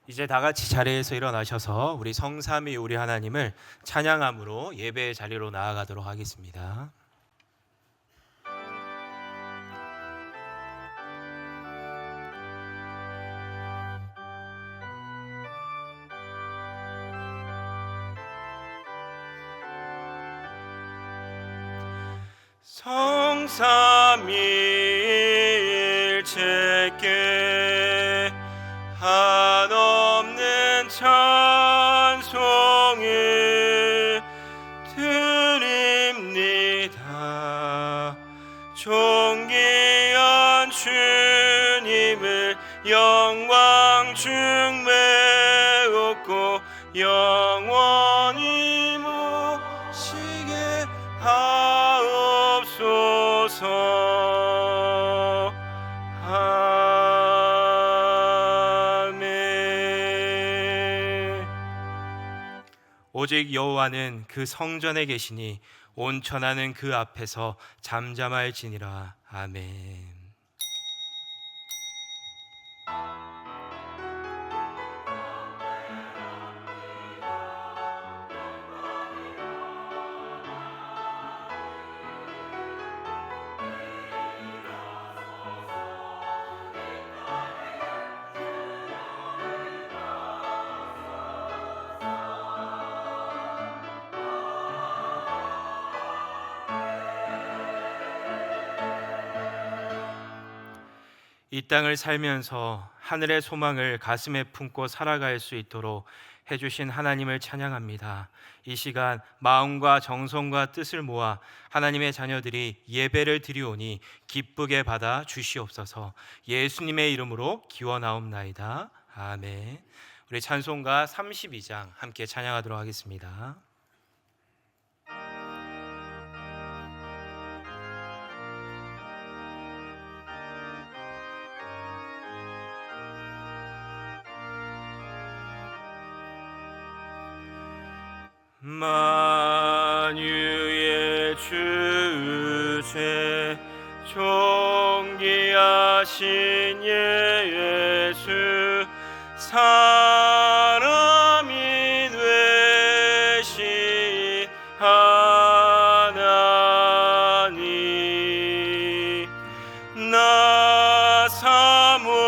이제 다 같이 자리에서 일어나셔서 우리 성삼위 우리 하나님을 찬양함으로 예배의 자리로 나아가도록 하겠습니다. 성삼위일체께 한없는 찬송을 드립니다. 존귀한 주님을 영광 중매없고 영원히 모시게 하옵소서. 아멘. 오직 여호와는 그 성전에 계시니 온 천하는 그 앞에서 잠잠할지니라. 아멘. 이 땅을 살면서 하늘의 소망을 가슴에 품고 살아갈 수 있도록 해주신 하나님을 찬양합니다. 이 시간 마음과 정성과 뜻을 모아 하나님의 자녀들이 예배를 드리오니 기쁘게 받아 주시옵소서. 예수님의 이름으로 기원하옵나이다. 아멘. 우리 찬송가 32장 함께 찬양하도록 하겠습니다. 만유의 주제 존귀하신 예수 사람이 되신 하나님 나 사모하여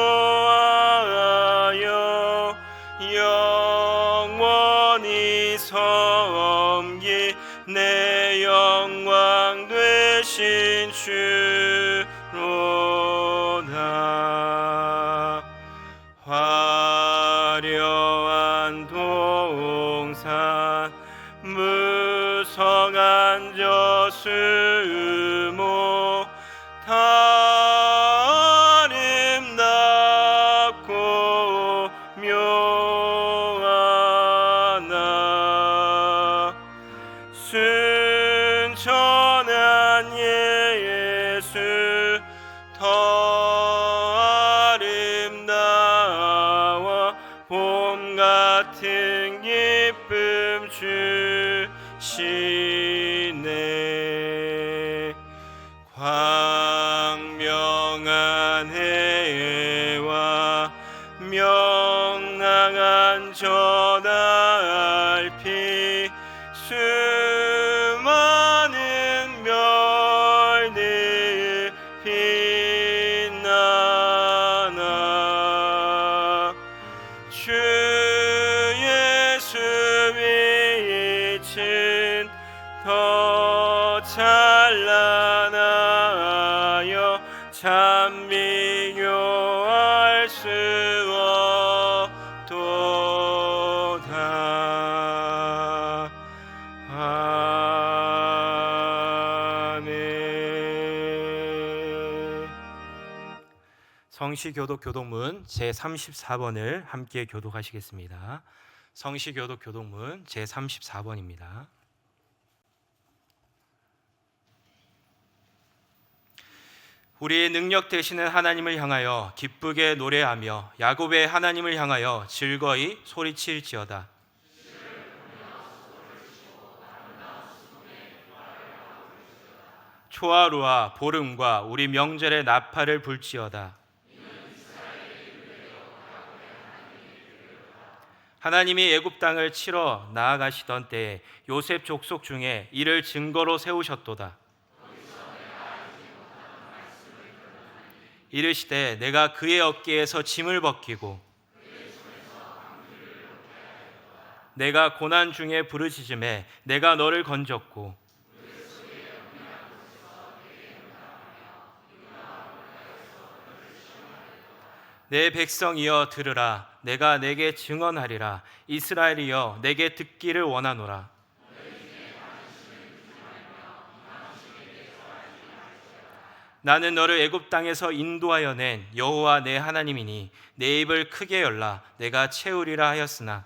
영원히 섬기 내 영광 되신 주로다. 화려한 동산 무성한 저수모 다 아름답고 묘하나 순천한 예수 더 아름다워 봄 같은 기쁨 주시네. 광명한 해와 명랑한 저 달빛 수많은 별들 빛나나 주 예수 빛은 더 찬란하여 참 비교할 수 없도다. 아멘. 성시교독 교독문 제34번을 함께 교독하시겠습니다. 성시교독 교독문 제34번입니다. 우리의 능력 되시는 하나님을 향하여 기쁘게 노래하며 야곱의 하나님을 향하여 즐거이 소리칠지어다. 초하루와 보름과 우리 명절의 나팔을 불지어다. 하나님이 애굽 땅을 치러 나아가시던 때에 요셉 족속 중에 이를 증거로 세우셨도다. 이르시되 내가 그의 어깨에서 짐을 벗기고 내가 고난 중에 부르짖음에 내가 너를 건졌고 내 백성이여 들으라. 내가 내게 증언하리라. 이스라엘이여 내게 듣기를 원하노라. 나는 너를 애굽 땅에서 인도하여 낸 여호와 내 하나님이니 내 입을 크게 열라. 내가 채우리라 하였으나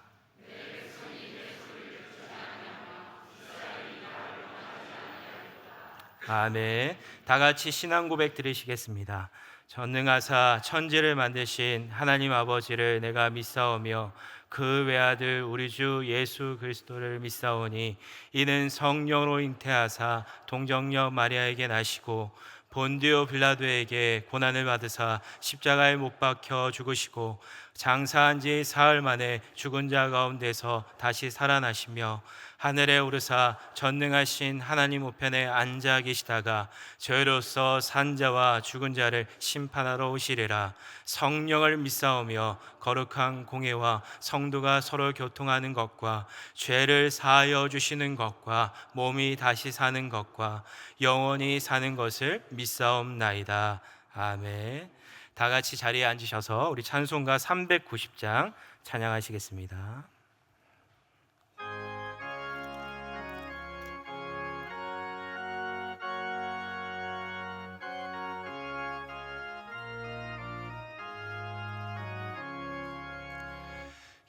아멘. 다 같이 신앙 고백 드리시겠습니다. 전능하사 천지를 만드신 하나님 아버지를 내가 믿사오며 그 외아들 우리 주 예수 그리스도를 믿사오니 이는 성령으로 잉태하사 동정녀 마리아에게 나시고 본디오 빌라도에게 고난을 받으사 십자가에 못 박혀 죽으시고 장사한 지 사흘 만에 죽은 자 가운데서 다시 살아나시며 하늘에 오르사 전능하신 하나님 우편에 앉아 계시다가 저희로서 산 자와 죽은 자를 심판하러 오시리라. 성령을 믿사오며 거룩한 공회와 성도가 서로 교통하는 것과 죄를 사하여 주시는 것과 몸이 다시 사는 것과 영원히 사는 것을 믿사옵나이다. 아멘. 다 같이 자리에 앉으셔서 우리 찬송가 390장 찬양하시겠습니다.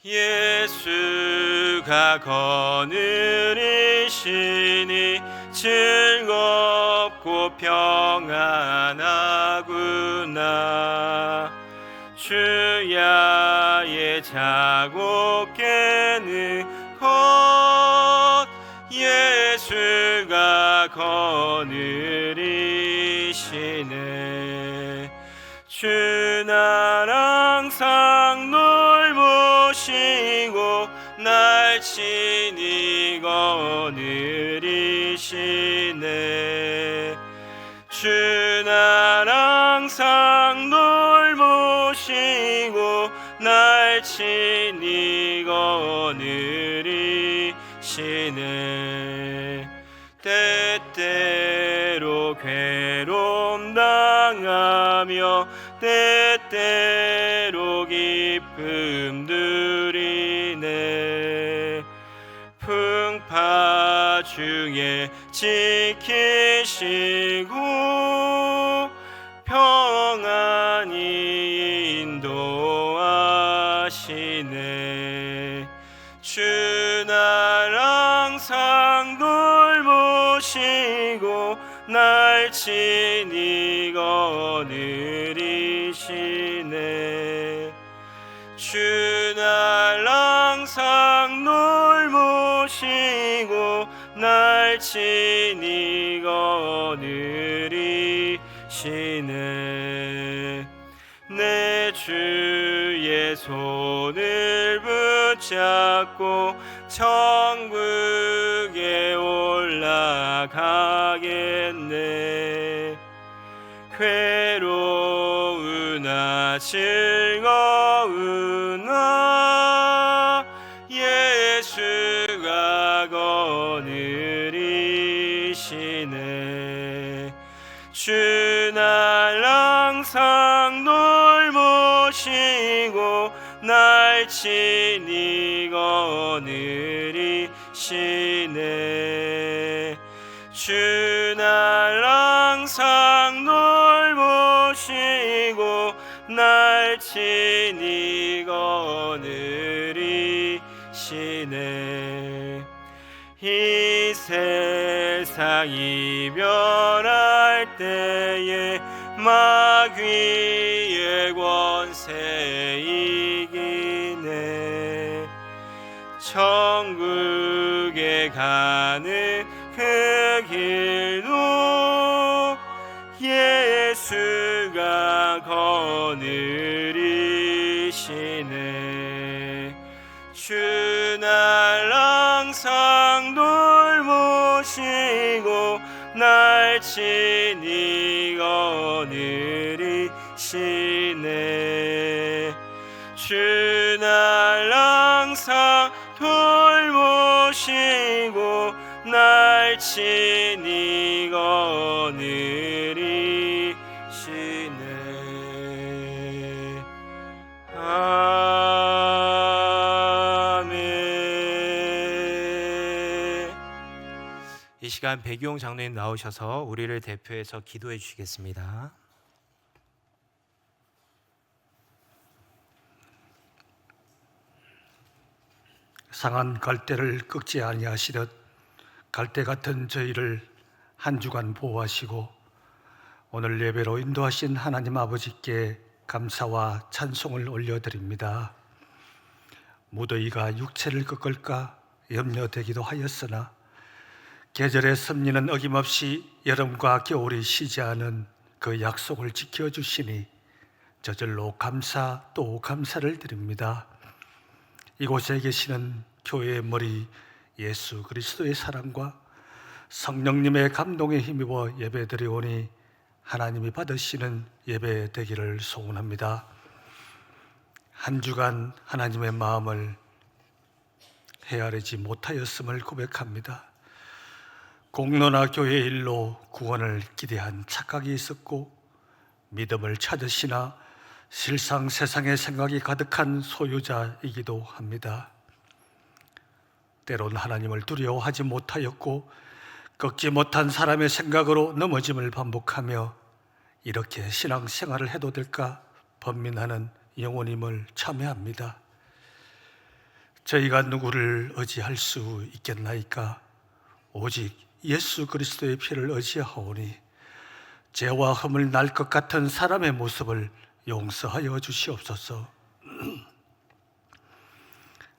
예수가 거느리시니 즐겁고 평안하구나. 주야의 자고 깨는 것 예수가 거느리시네. 주 날 항상 돌보시고 날 친히 거느리시네. 주 날 항상 돌보시고 날 친히 거느리시네. 때때로 괴로움 당하며 때때로 기쁨 누리네. 풍파 중에 지키시고 평안히 인도하시네. 주 날 항상 돌보시고 날 친히 거느리시네. 주 날 항상 돌보시고 날 친히 거느리시네. 내 주의 손을 붙잡고 천국에 올라가겠네. 괴로우나 즐거우나 예수가 거느리시네. 주 날 항상 돌보시고 날 친히 거느리시네. 주 날 항상 돌보시고 날 친히 거느리시네. 이 세상 이별할 때에 마귀의 권세 이기네. 천국에 가는 그 길도 예수가 거느리시네. 주 날 항상 돌보시고 날 친히 거느리시네. 주 날 항상 돌보시고 날 친히 거느리시네. 아멘. 이 시간 백유홍 장로님 나오셔서 우리를 대표해서 기도해 주시겠습니다. 상한 갈대를 꺾지 아니하시듯 갈대 같은 저희를 한 주간 보호하시고 오늘 예배로 인도하신 하나님 아버지께 감사와 찬송을 올려드립니다. 무더위가 육체를 꺾을까 염려되기도 하였으나 계절의 섭리는 어김없이 여름과 겨울이 쉬지 않은 그 약속을 지켜주시니 저절로 감사 또 감사를 드립니다. 이곳에 계시는 교회의 머리 예수 그리스도의 사랑과 성령님의 감동에 힘입어 예배드리오니 하나님이 받으시는 예배 되기를 소원합니다. 한 주간 하나님의 마음을 헤아리지 못하였음을 고백합니다. 공로나 교회의 일로 구원을 기대한 착각이 있었고 믿음을 찾으시나 실상 세상의 생각이 가득한 소유자이기도 합니다. 때론 하나님을 두려워하지 못하였고 꺾지 못한 사람의 생각으로 넘어짐을 반복하며 이렇게 신앙생활을 해도 될까 번민하는 영혼임을 참회합니다. 저희가 누구를 의지할 수 있겠나이까? 오직 예수 그리스도의 피를 의지하오니 죄와 흠을 날 것 같은 사람의 모습을 용서하여 주시옵소서.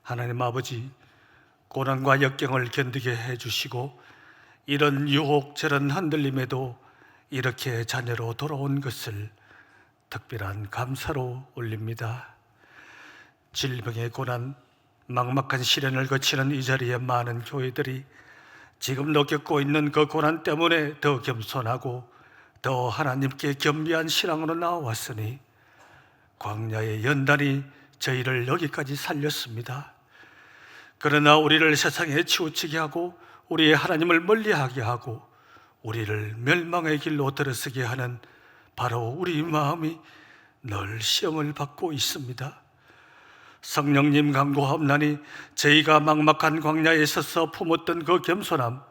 하나님 아버지, 고난과 역경을 견디게 해주시고 이런 유혹 저런 흔들림에도 이렇게 자녀로 돌아온 것을 특별한 감사로 올립니다. 질병의 고난, 막막한 시련을 거치는 이 자리에 많은 교회들이 지금도 겪고 있는 그 고난 때문에 더 겸손하고 더 하나님께 겸비한 신앙으로 나왔으니 광야의 연단이 저희를 여기까지 살렸습니다. 그러나 우리를 세상에 치우치게 하고 우리의 하나님을 멀리하게 하고 우리를 멸망의 길로 들어서게 하는 바로 우리 마음이 늘 시험을 받고 있습니다. 성령님 간구하옵나니 저희가 막막한 광야에 서서 품었던 그 겸손함,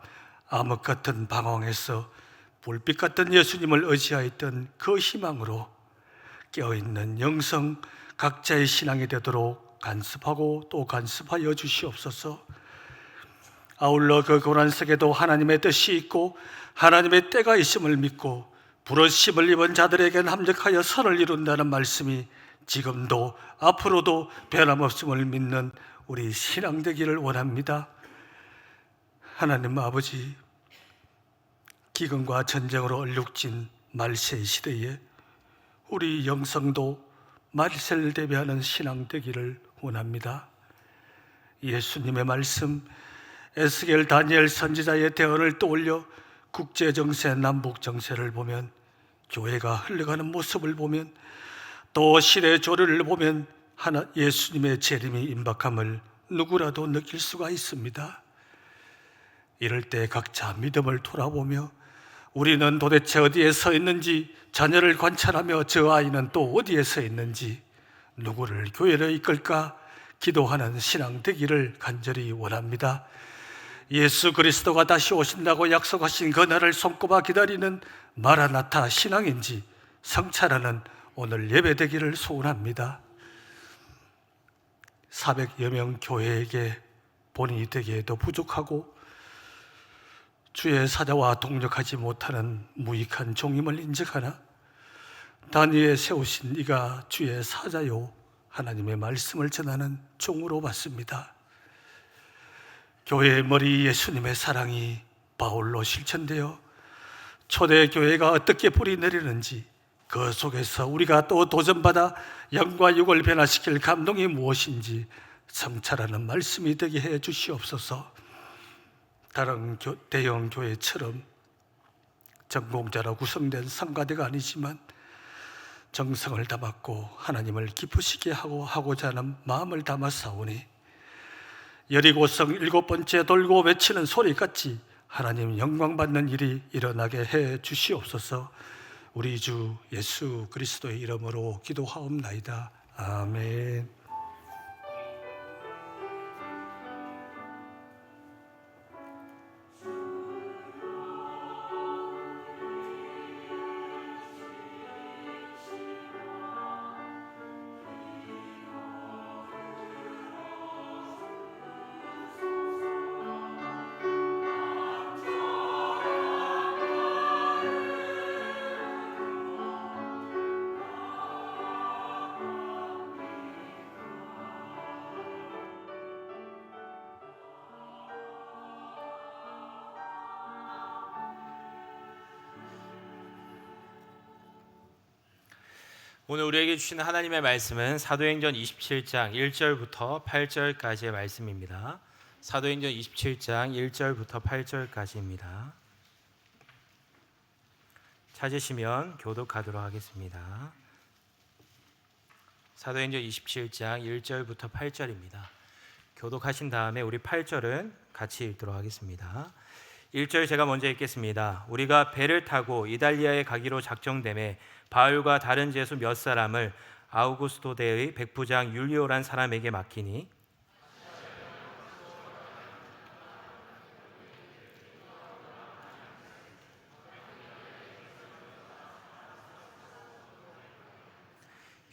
암흑 같은 방황에서 불빛 같은 예수님을 의지하였던 그 희망으로 깨어있는 영성 각자의 신앙이 되도록 간섭하고 또 간섭하여 주시옵소서. 아울러 그 고난 속에도 하나님의 뜻이 있고 하나님의 때가 있음을 믿고 부르심을 입은 자들에겐 합력하여 선을 이룬다는 말씀이 지금도 앞으로도 변함없음을 믿는 우리 신앙 되기를 원합니다. 하나님 아버지, 기근과 전쟁으로 얼룩진 말세 시대에 우리 영성도 말세를 대비하는 신앙 되기를 원합니다. 예수님의 말씀, 에스겔 다니엘 선지자의 대언을 떠올려 국제정세, 남북정세를 보면, 교회가 흘러가는 모습을 보면, 또 시대의 조류를 보면 예수님의 재림이 임박함을 누구라도 느낄 수가 있습니다. 이럴 때 각자 믿음을 돌아보며 우리는 도대체 어디에 서 있는지 자녀를 관찰하며 저 아이는 또 어디에 서 있는지 누구를 교회로 이끌까 기도하는 신앙 되기를 간절히 원합니다. 예수 그리스도가 다시 오신다고 약속하신 그 날을 손꼽아 기다리는 마라나타 신앙인지 성찰하는 오늘 예배 되기를 소원합니다. 400여 명 교회에게 본인이 되기에도 부족하고 주의 사자와 동력하지 못하는 무익한 종임을 인정하나 다니엘에 세우신 이가 주의 사자요 하나님의 말씀을 전하는 종으로 받습니다. 교회의 머리 예수님의 사랑이 바울로 실천되어 초대교회가 어떻게 뿌리 내리는지 그 속에서 우리가 또 도전받아 영과 육을 변화시킬 감동이 무엇인지 성찰하는 말씀이 되게 해 주시옵소서. 다른 대형 교회처럼 전공자로 구성된 성가대가 아니지만 정성을 담았고 하나님을 기쁘시게 하고자 하는 마음을 담아 싸우니 여리고성 7번째 돌고 외치는 소리같이 하나님 영광 받는 일이 일어나게 해 주시옵소서. 우리 주 예수 그리스도의 이름으로 기도하옵나이다. 아멘. 오늘 우리에게 주시는 하나님의 말씀은 사도행전 27장 1절부터 8절까지의 말씀입니다. 사도행전 27장 1절부터 8절까지입니다. 찾으시면 교독하도록 하겠습니다. 사도행전 27장 1절부터 8절입니다. 교독하신 다음에 우리 8절은 같이 읽도록 하겠습니다. 1절 제가 먼저 읽겠습니다. 우리가 배를 타고 이달리아에 가기로 작정되매 바울과 다른 제수 몇 사람을 아우구스토대의 백부장 율리오란 사람에게 맡기니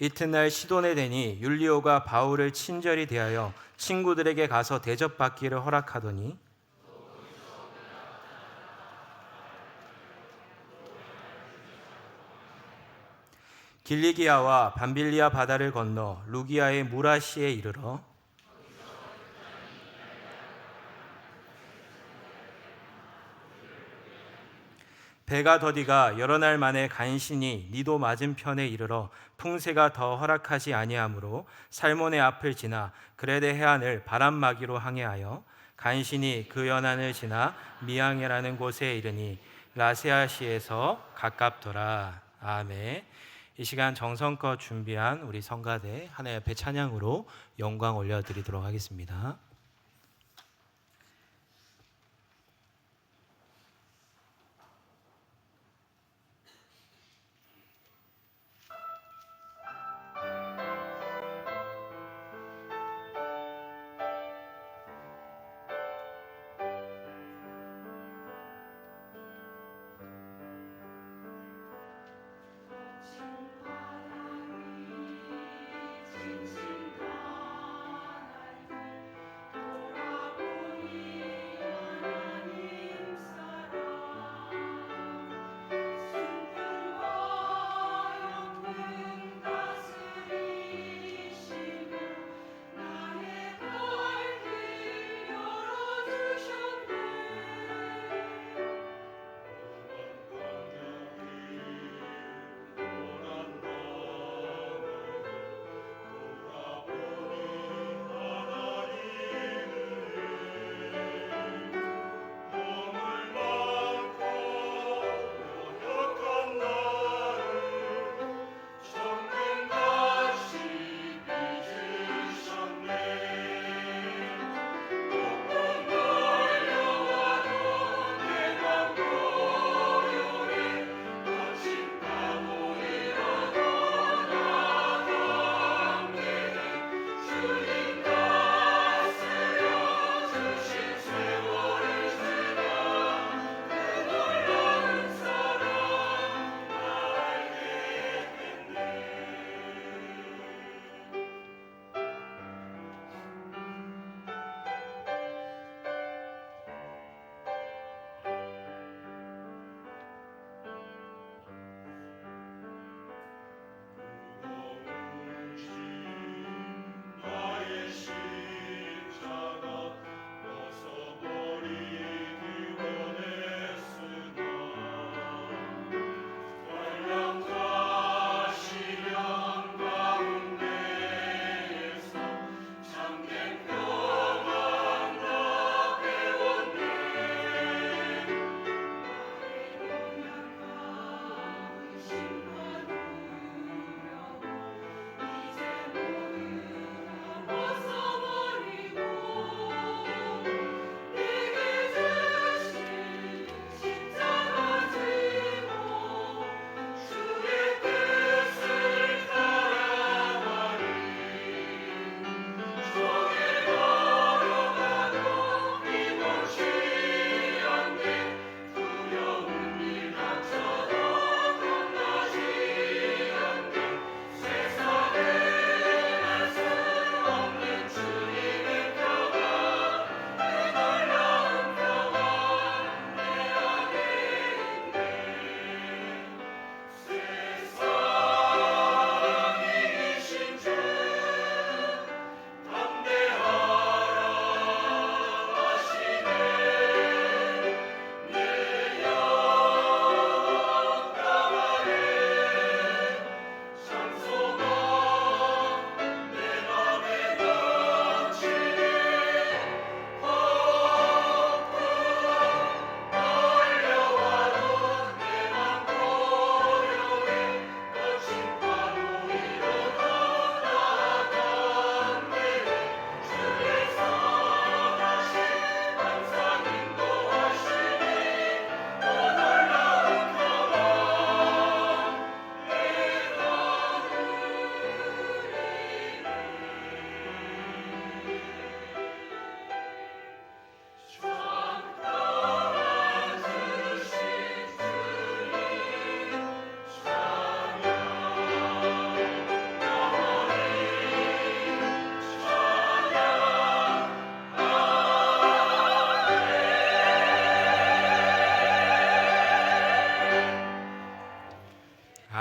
이튿날 시돈에 되니 율리오가 바울을 친절히 대하여 친구들에게 가서 대접받기를 허락하더니 길리기아와 밤빌리아 바다를 건너 루기아의 무라시에 이르러 배가 더디가 여러 날 만에 간신히 니도 맞은편에 이르러 풍세가 더 허락하지 아니하므로 살몬의 앞을 지나 그레데 해안을 바람막이로 항해하여 간신히 그 연안을 지나 미앙이라는 곳에 이르니 라세아시에서 가깝더라. 아멘. 이 시간 정성껏 준비한 우리 성가대 하나님 앞에 찬양으로 영광 올려드리도록 하겠습니다.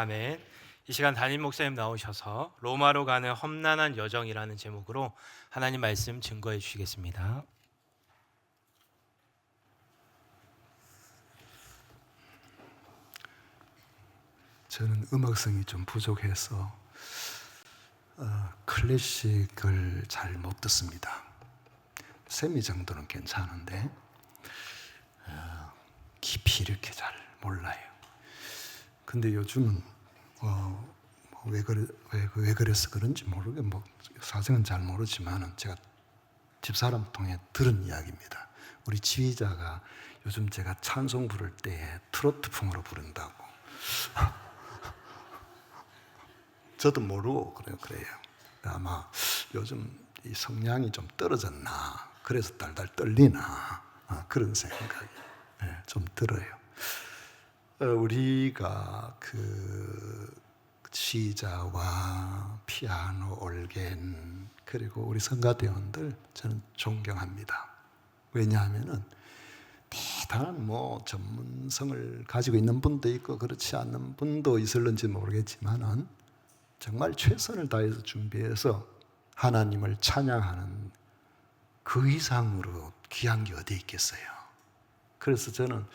아멘. 이 시간 담임 목사님 나오셔서 로마로 가는 험난한 여정이라는 제목으로 하나님 말씀 증거해 주시겠습니다. 저는 음악성이 좀 부족해서 클래식을 잘 못 듣습니다. 세미 정도는 괜찮은데 깊이 이렇게 잘 몰라요. 근데 요즘은 왜 그래서 그런지 모르게 사정은 잘 모르지만은 제가 집사람 통해 들은 이야기입니다. 우리 지휘자가 요즘 제가 찬송 부를 때 트로트풍으로 부른다고. 저도 모르고 그래요. 아마 요즘 이 성량이 좀 떨어졌나, 그래서 달달 떨리나, 그런 생각이 좀 들어요. 우리가 그 시자와 피아노, 올겐, 그리고 우리 성가대원들 저는 존경합니다. 왜냐하면은 대단한 전문성을 가지고 있는 분도 있고 그렇지 않는 분도 있을는지 모르겠지만은 정말 최선을 다해서 준비해서 하나님을 찬양하는 그 이상으로 귀한 게 어디 있겠어요. 그래서 저는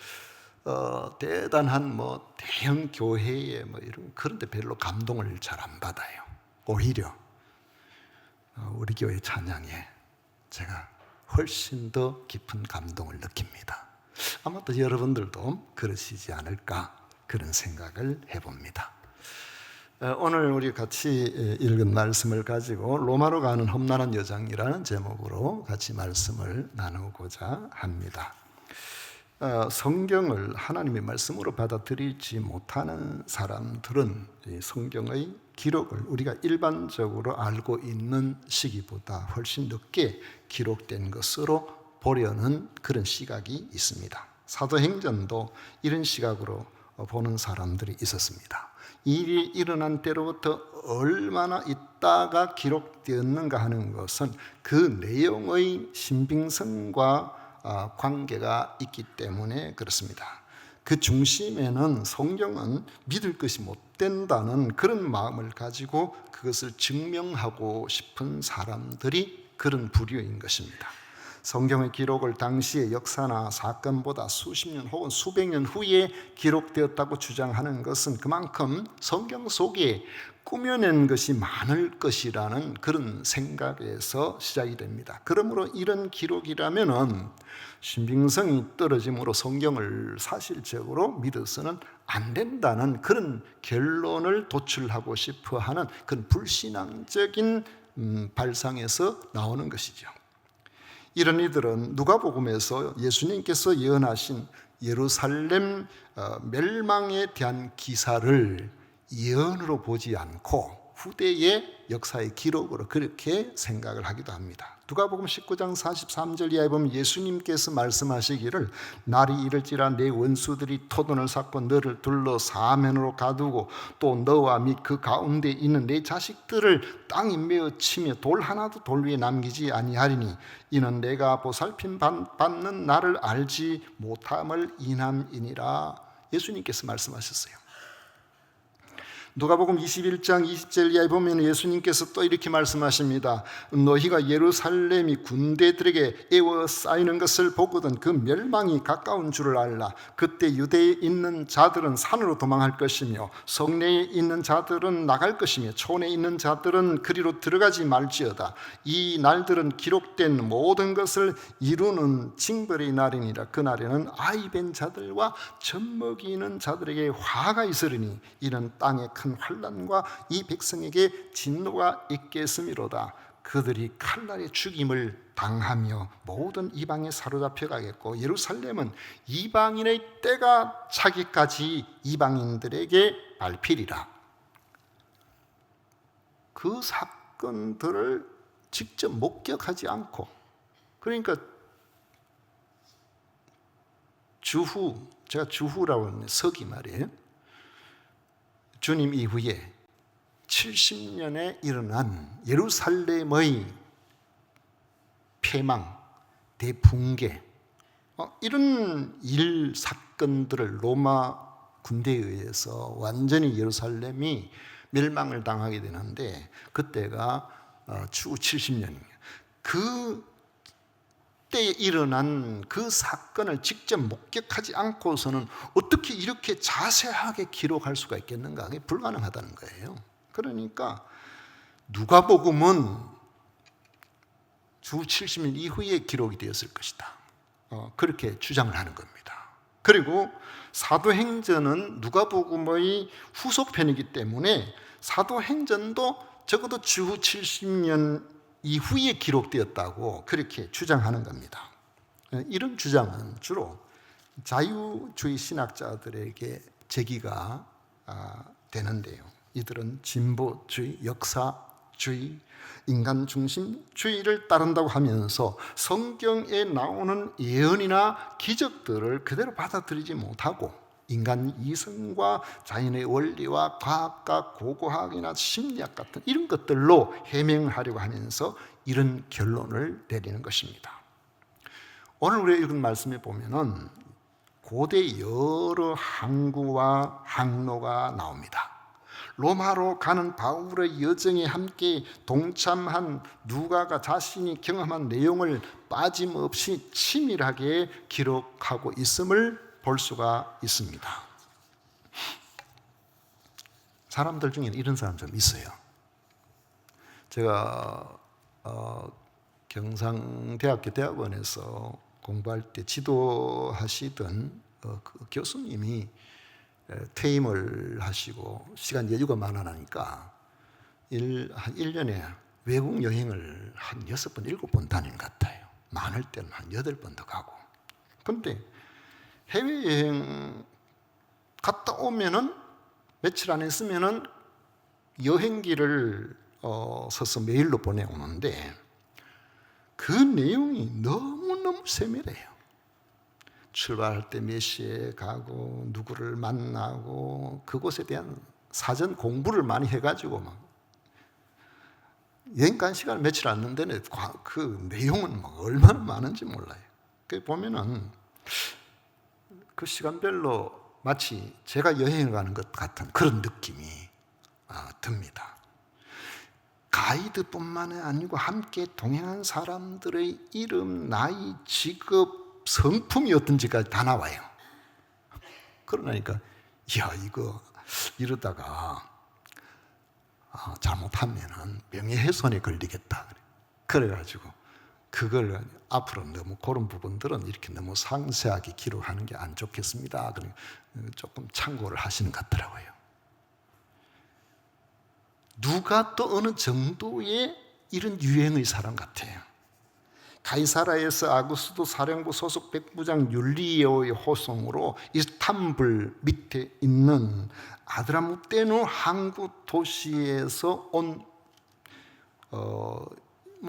대단한 대형 교회에 이런 그런데 별로 감동을 잘 안 받아요. 오히려 우리 교회 찬양에 제가 훨씬 더 깊은 감동을 느낍니다. 아마 또 여러분들도 그러시지 않을까 그런 생각을 해봅니다. 오늘 우리 같이 읽은 말씀을 가지고 로마로 가는 험난한 여정이라는 제목으로 같이 말씀을 나누고자 합니다. 성경을 하나님의 말씀으로 받아들이지 못하는 사람들은 이 성경의 기록을 우리가 일반적으로 알고 있는 시기보다 훨씬 늦게 기록된 것으로 보려는 그런 시각이 있습니다. 사도행전도 이런 시각으로 보는 사람들이 있었습니다. 이 일이 일어난 때로부터 얼마나 있다가 기록되었는가 하는 것은 그 내용의 신빙성과 관계가 있기 때문에 그렇습니다. 그 중심에는 성경은 믿을 것이 못 된다는 그런 마음을 가지고 그것을 증명하고 싶은 사람들이 그런 부류인 것입니다. 성경의 기록을 당시의 역사나 사건보다 수십 년 혹은 수백 년 후에 기록되었다고 주장하는 것은 그만큼 성경 속에 꾸며낸 것이 많을 것이라는 그런 생각에서 시작이 됩니다. 그러므로 이런 기록이라면은 신빙성이 떨어짐으로 성경을 사실적으로 믿어서는 안 된다는 그런 결론을 도출하고 싶어 하는 그런 불신앙적인 발상에서 나오는 것이죠. 이런 이들은 누가복음에서 예수님께서 예언하신 예루살렘 멸망에 대한 기사를 예언으로 보지 않고 후대의 역사의 기록으로 그렇게 생각을 하기도 합니다. 누가복음 19장 43절 이하에 보면 예수님께서 말씀하시기를 날이 이를지라 내 원수들이 토돈을 쌓고 너를 둘러 사면으로 가두고 또 너와 및 그 가운데 있는 내 자식들을 땅에 메어 치며 돌 하나도 돌 위에 남기지 아니하리니 이는 내가 보살핌 받는 나를 알지 못함을 인함이니라. 예수님께서 말씀하셨어요. 누가복음 21장 20절 이하에 보면 예수님께서 또 이렇게 말씀하십니다. 너희가 예루살렘이 군대들에게 에워싸이는 것을 보거든 그 멸망이 가까운 줄을 알라. 그때 유대에 있는 자들은 산으로 도망할 것이며 성내에 있는 자들은 나갈 것이며 촌에 있는 자들은 그리로 들어가지 말지어다. 이 날들은 기록된 모든 것을 이루는 징벌의 날이니라. 그 날에는 아이 벤 자들과 젖먹이는 자들에게 화가 있으리니 이는 땅에 큰 환난과 이 백성에게 진노가 있겠음이로다. 그들이 칼날의 죽임을 당하며 모든 이방에 사로잡혀 가겠고 예루살렘은 이방인의 때가 차기까지 이방인들에게 밟히리라. 그 사건들을 직접 목격하지 않고, 그러니까 제가 주후라고 하는 서기 말이에요. 주님 이후에 70년에 일어난 예루살렘의 폐망, 대붕괴, 이런 사건들을 로마 군대에 의해서 완전히 예루살렘이 멸망을 당하게 되는데 그때가 추후 70년이에요. 그때 일어난 그 사건을 직접 목격하지 않고서는 어떻게 이렇게 자세하게 기록할 수가 있겠는가? 그게 불가능하다는 거예요. 그러니까 누가복음은 추후 70년 이후에 기록이 되었을 것이다. 그렇게 주장을 하는 겁니다. 그리고 사도행전은 누가복음의 후속편이기 때문에 사도행전도 적어도 추후 70년 이후에 기록되었다고 그렇게 주장하는 겁니다. 이런 주장은 주로 자유주의 신학자들에게 제기가 되는데요. 이들은 진보주의, 역사주의, 인간중심주의를 따른다고 하면서 성경에 나오는 예언이나 기적들을 그대로 받아들이지 못하고 인간 이성과 자연의 원리와 과학과 고고학이나 심리학 같은 이런 것들로 해명을 하려고 하면서 이런 결론을 내리는 것입니다. 오늘 우리가 읽은 말씀에 보면은 고대 여러 항구와 항로가 나옵니다. 로마로 가는 바울의 여정에 함께 동참한 누가가 자신이 경험한 내용을 빠짐없이 치밀하게 기록하고 있음을 볼 수가 있습니다. 사람들 중에는 이런 사람 좀 있어요. 제가 경상대학교 대학원에서 공부할 때 지도하시던 그 교수님이 퇴임을 하시고 시간 여유가 많아나니까 1년에 외국 여행을 한 6번, 7번 다니는 것 같아요. 많을 때는 한 8번도 가고. 그런데 해외여행 갔다 오면은 며칠 안 있으면은 여행기를 써서 메일로 보내오는데 그 내용이 너무너무 세밀해요. 출발할 때 몇 시에 가고 누구를 만나고 그곳에 대한 사전 공부를 많이 해가지고 막 여행 간 시간 며칠 안 됐는데 그 내용은 막 얼마나 많은지 몰라요. 그 보면은 그 시간별로 마치 제가 여행을 가는 것 같은 그런 느낌이 듭니다. 가이드뿐만 아니고 함께 동행한 사람들의 이름, 나이, 직업, 성품이 어떤지까지 다 나와요. 그러니까 야 이거 이러다가 잘못하면은 명예훼손에 걸리겠다. 그래가지고 그걸 앞으로 너무 그런 부분들은 이렇게 너무 상세하게 기록하는 게 안 좋겠습니다. 그러니까 조금 참고를 하시는 것 같더라고요. 누가 또 어느 정도의 이런 유행의 사람 같아요. 가이사라에서 아구스도 사령부 소속 백부장 율리오의 호송으로 이스탄불 밑에 있는 아드라무테누 항구 도시에서 온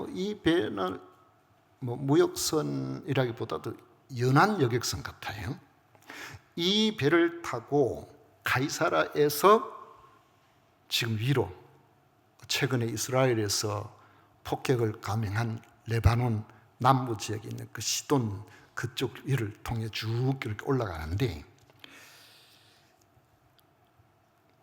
이 배는 무역선이라기보다도 연안 여객선 같아요. 이 배를 타고 가이사라에서 지금 위로 최근에 이스라엘에서 폭격을 감행한 레바논 남부 지역에 있는 그 시돈 그쪽 위를 통해 쭉 이렇게 올라가는데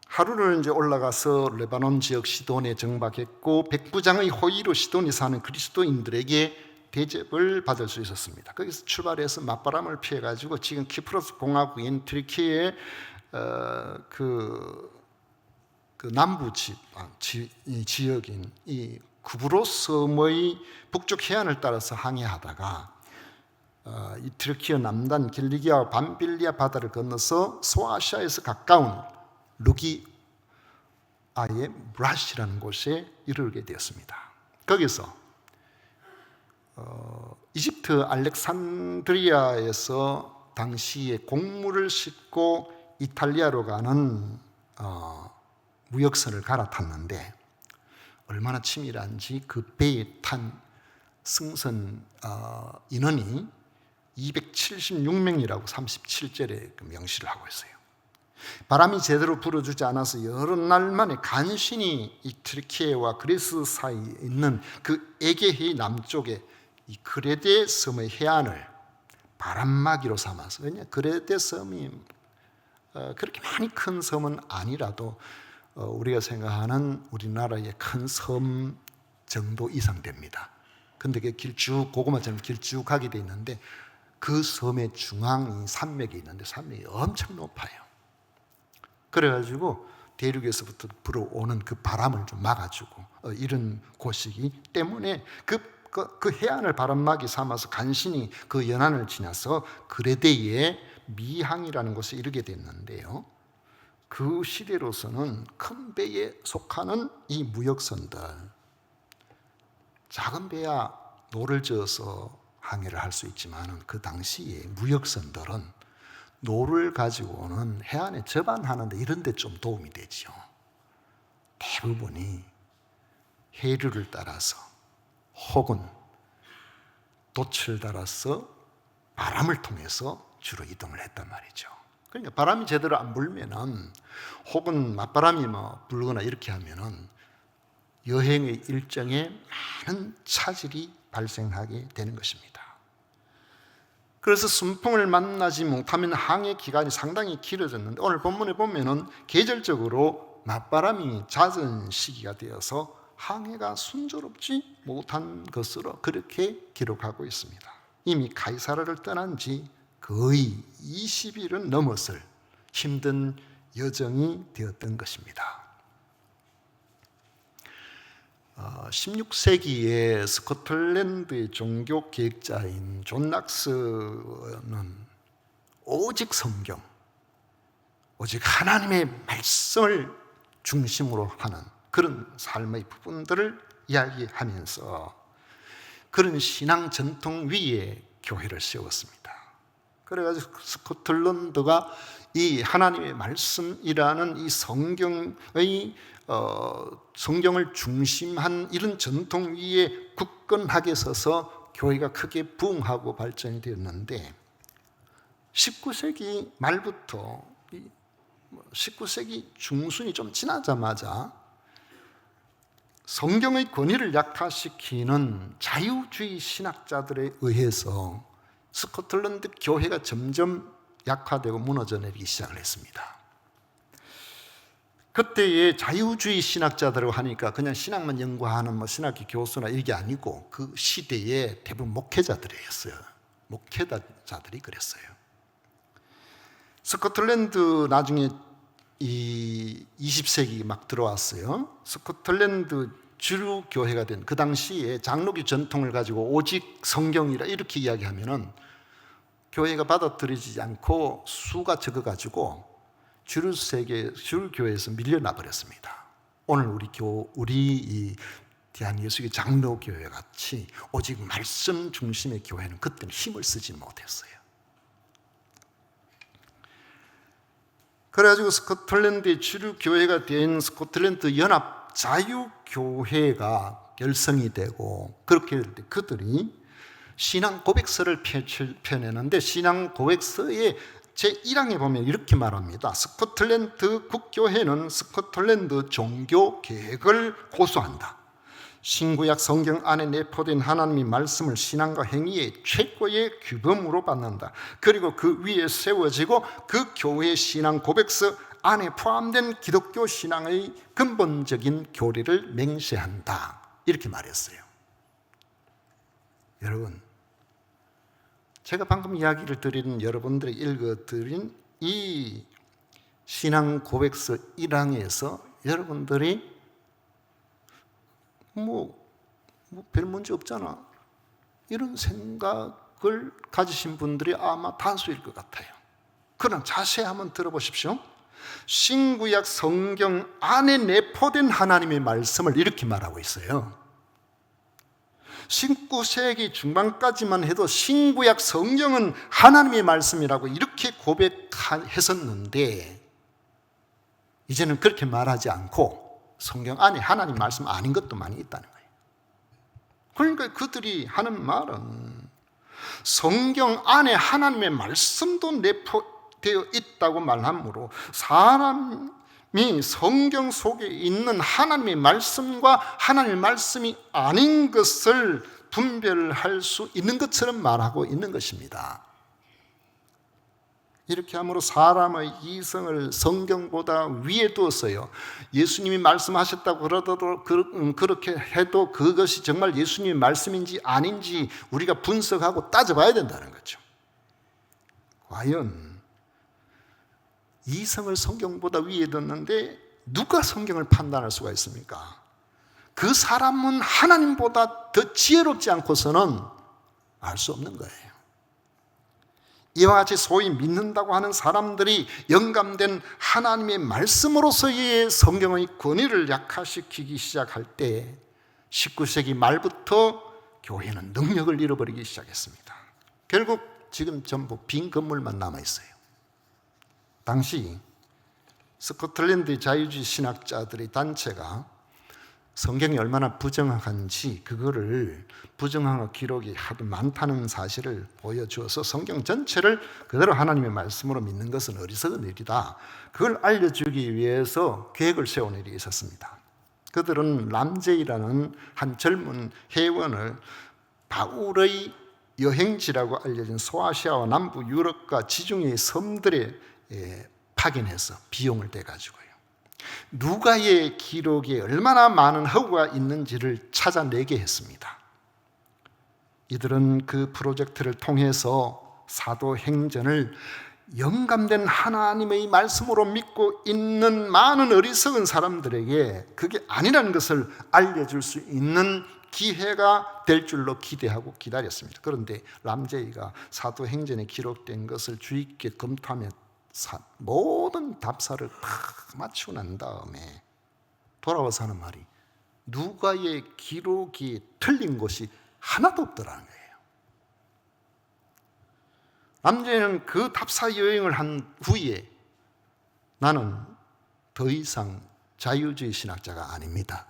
하루를 이제 올라가서 레바논 지역 시돈에 정박했고 백부장의 호의로 시돈에 사는 그리스도인들에게 대접을 받을 수 있었습니다. 거기서 출발해서 맞바람을 피해가지고 지금 키프로스 공화국인 튀르키예의 그 남부 지역인 이 구브로스 섬의 북쪽 해안을 따라서 항해하다가 이 튀르키예 남단 길리기아와 밤빌리아 바다를 건너서 소아시아에서 가까운 루기아의 브라시라는 곳에 이르게 되었습니다. 거기서 이집트 알렉산드리아에서 당시에 곡물을 싣고 이탈리아로 가는 무역선을 갈아탔는데 얼마나 치밀한지 그 배에 탄 승선 인원이 276명이라고 37절에 명시를 하고 있어요. 바람이 제대로 불어주지 않아서 여러 날 만에 간신히 이 튀르키예와 그리스 사이에 있는 그 에게해 남쪽에 이 그레데 섬의 해안을 바람막이로 삼아서 왜냐 그레데 섬이 그렇게 많이 큰 섬은 아니라도 우리가 생각하는 우리나라의 큰 섬 정도 이상 됩니다. 근데 그 길쭉 고구마처럼 길쭉하게 돼 있는데 그 섬의 중앙이 산맥이 있는데 산맥이 엄청 높아요. 그래가지고 대륙에서부터 불어오는 그 바람을 좀 막아주고 이런 곳이기 때문에 그 해안을 바람막이 삼아서 간신히 그 연안을 지나서 그레데의 미항이라는 곳에 이르게 됐는데요. 그 시대로서는 큰 배에 속하는 이 무역선들, 작은 배야 노를 저어서 항해를 할 수 있지만 그 당시에 무역선들은 노를 가지고는 해안에 접안하는데 이런 데 좀 도움이 되죠. 대부분이 해류를 따라서 혹은 돛을 따라서 바람을 통해서 주로 이동을 했단 말이죠. 그러니까 바람이 제대로 안 불면은 혹은 맞바람이 불거나 이렇게 하면은 여행의 일정에 많은 차질이 발생하게 되는 것입니다. 그래서 순풍을 만나지 못하면 항해 기간이 상당히 길어졌는데 오늘 본문에 보면은 계절적으로 맞바람이 잦은 시기가 되어서 항해가 순조롭지 못한 것으로 그렇게 기록하고 있습니다. 이미 가이사라를 떠난 지 거의 20일은 넘었을 힘든 여정이 되었던 것입니다. 16세기에 스코틀랜드의 종교 계획자인 존 낙스는 오직 성경, 오직 하나님의 말씀을 중심으로 하는 그런 삶의 부분들을 이야기하면서 그런 신앙 전통 위에 교회를 세웠습니다. 그래가지고 스코틀랜드가 이 하나님의 말씀이라는 이 성경을 중심한 이런 전통 위에 굳건하게 서서 교회가 크게 부흥하고 발전이 되었는데 19세기 말부터 19세기 중순이 좀 지나자마자 성경의 권위를 약화시키는 자유주의 신학자들에 의해서 스코틀랜드 교회가 점점 약화되고 무너져 내리기 시작을 했습니다. 그때의 자유주의 신학자들이라고 하니까 그냥 신학만 연구하는 신학교 교수나 이게 아니고 그 시대의 대부분 목회자들이었어요. 목회자들이 그랬어요. 스코틀랜드 나중에 이 20세기 막 들어왔어요. 스코틀랜드 주류 교회가 된 그 당시에 장로교 전통을 가지고 오직 성경이라 이렇게 이야기하면은 교회가 받아들이지 않고 수가 적어가지고 주류 교회에서 밀려나 버렸습니다. 오늘 우리 이 대한예수교 장로교회 같이 오직 말씀 중심의 교회는 그때는 힘을 쓰지 못했어요. 그래가지고 스코틀랜드의 주류 교회가 된 스코틀랜드 연합 자유교회가 결성이 되고 그렇게 될 때 그들이 신앙 고백서를 펴내는데 신앙 고백서의 제1항에 보면 이렇게 말합니다. 스코틀랜드 국교회는 스코틀랜드 종교 계획을 고수한다. 신구약 성경 안에 내포된 하나님의 말씀을 신앙과 행위의 최고의 규범으로 받는다. 그리고 그 위에 세워지고 그 교회의 신앙 고백서 안에 포함된 기독교 신앙의 근본적인 교리를 맹세한다. 이렇게 말했어요. 여러분, 제가 방금 이야기를 드린 여러분들이 읽어드린 이 신앙 고백서 1항에서 여러분들이 별 문제 없잖아 이런 생각을 가지신 분들이 아마 다수일 것 같아요. 그럼 자세히 한번 들어보십시오. 신구약 성경 안에 내포된 하나님의 말씀을 이렇게 말하고 있어요. 19세기 중반까지만 해도 신구약 성경은 하나님의 말씀이라고 이렇게 고백했었는데 이제는 그렇게 말하지 않고 성경 안에 하나님 말씀 아닌 것도 많이 있다는 거예요. 그러니까 그들이 하는 말은 성경 안에 하나님의 말씀도 내포되어 있다고 말하므로 사람이 성경 속에 있는 하나님의 말씀과 하나님의 말씀이 아닌 것을 분별할 수 있는 것처럼 말하고 있는 것입니다. 이렇게 함으로 사람의 이성을 성경보다 위에 두었어요. 예수님이 말씀하셨다고 그러더라도 그렇게 해도 그것이 정말 예수님의 말씀인지 아닌지 우리가 분석하고 따져봐야 된다는 거죠. 과연 이성을 성경보다 위에 뒀는데 누가 성경을 판단할 수가 있습니까? 그 사람은 하나님보다 더 지혜롭지 않고서는 알 수 없는 거예요. 이와 같이 소위 믿는다고 하는 사람들이 영감된 하나님의 말씀으로서의 성경의 권위를 약화시키기 시작할 때 19세기 말부터 교회는 능력을 잃어버리기 시작했습니다. 결국 지금 전부 빈 건물만 남아있어요. 당시 스코틀랜드 자유주의 신학자들의 단체가 성경이 얼마나 부정확한지 그거를 부정한 기록이 하도 많다는 사실을 보여주어서 성경 전체를 그대로 하나님의 말씀으로 믿는 것은 어리석은 일이다. 그걸 알려주기 위해서 계획을 세운 일이 있었습니다. 그들은 람제이라는 한 젊은 회원을 바울의 여행지라고 알려진 소아시아와 남부 유럽과 지중해 섬들에 파견해서 비용을 대가지고요. 누가의 기록에 얼마나 많은 허구가 있는지를 찾아내게 했습니다. 이들은 그 프로젝트를 통해서 사도행전을 영감된 하나님의 말씀으로 믿고 있는 많은 어리석은 사람들에게 그게 아니라는 것을 알려줄 수 있는 기회가 될 줄로 기대하고 기다렸습니다. 그런데 람제이가 사도행전에 기록된 것을 주의 깊게 검토하며 모든 답사를 다 맞추고 난 다음에 돌아와서 하는 말이 누가의 기록이 틀린 것이 하나도 없더라는 거예요. 람제이는 그 답사 여행을 한 후에 나는 더 이상 자유주의 신학자가 아닙니다.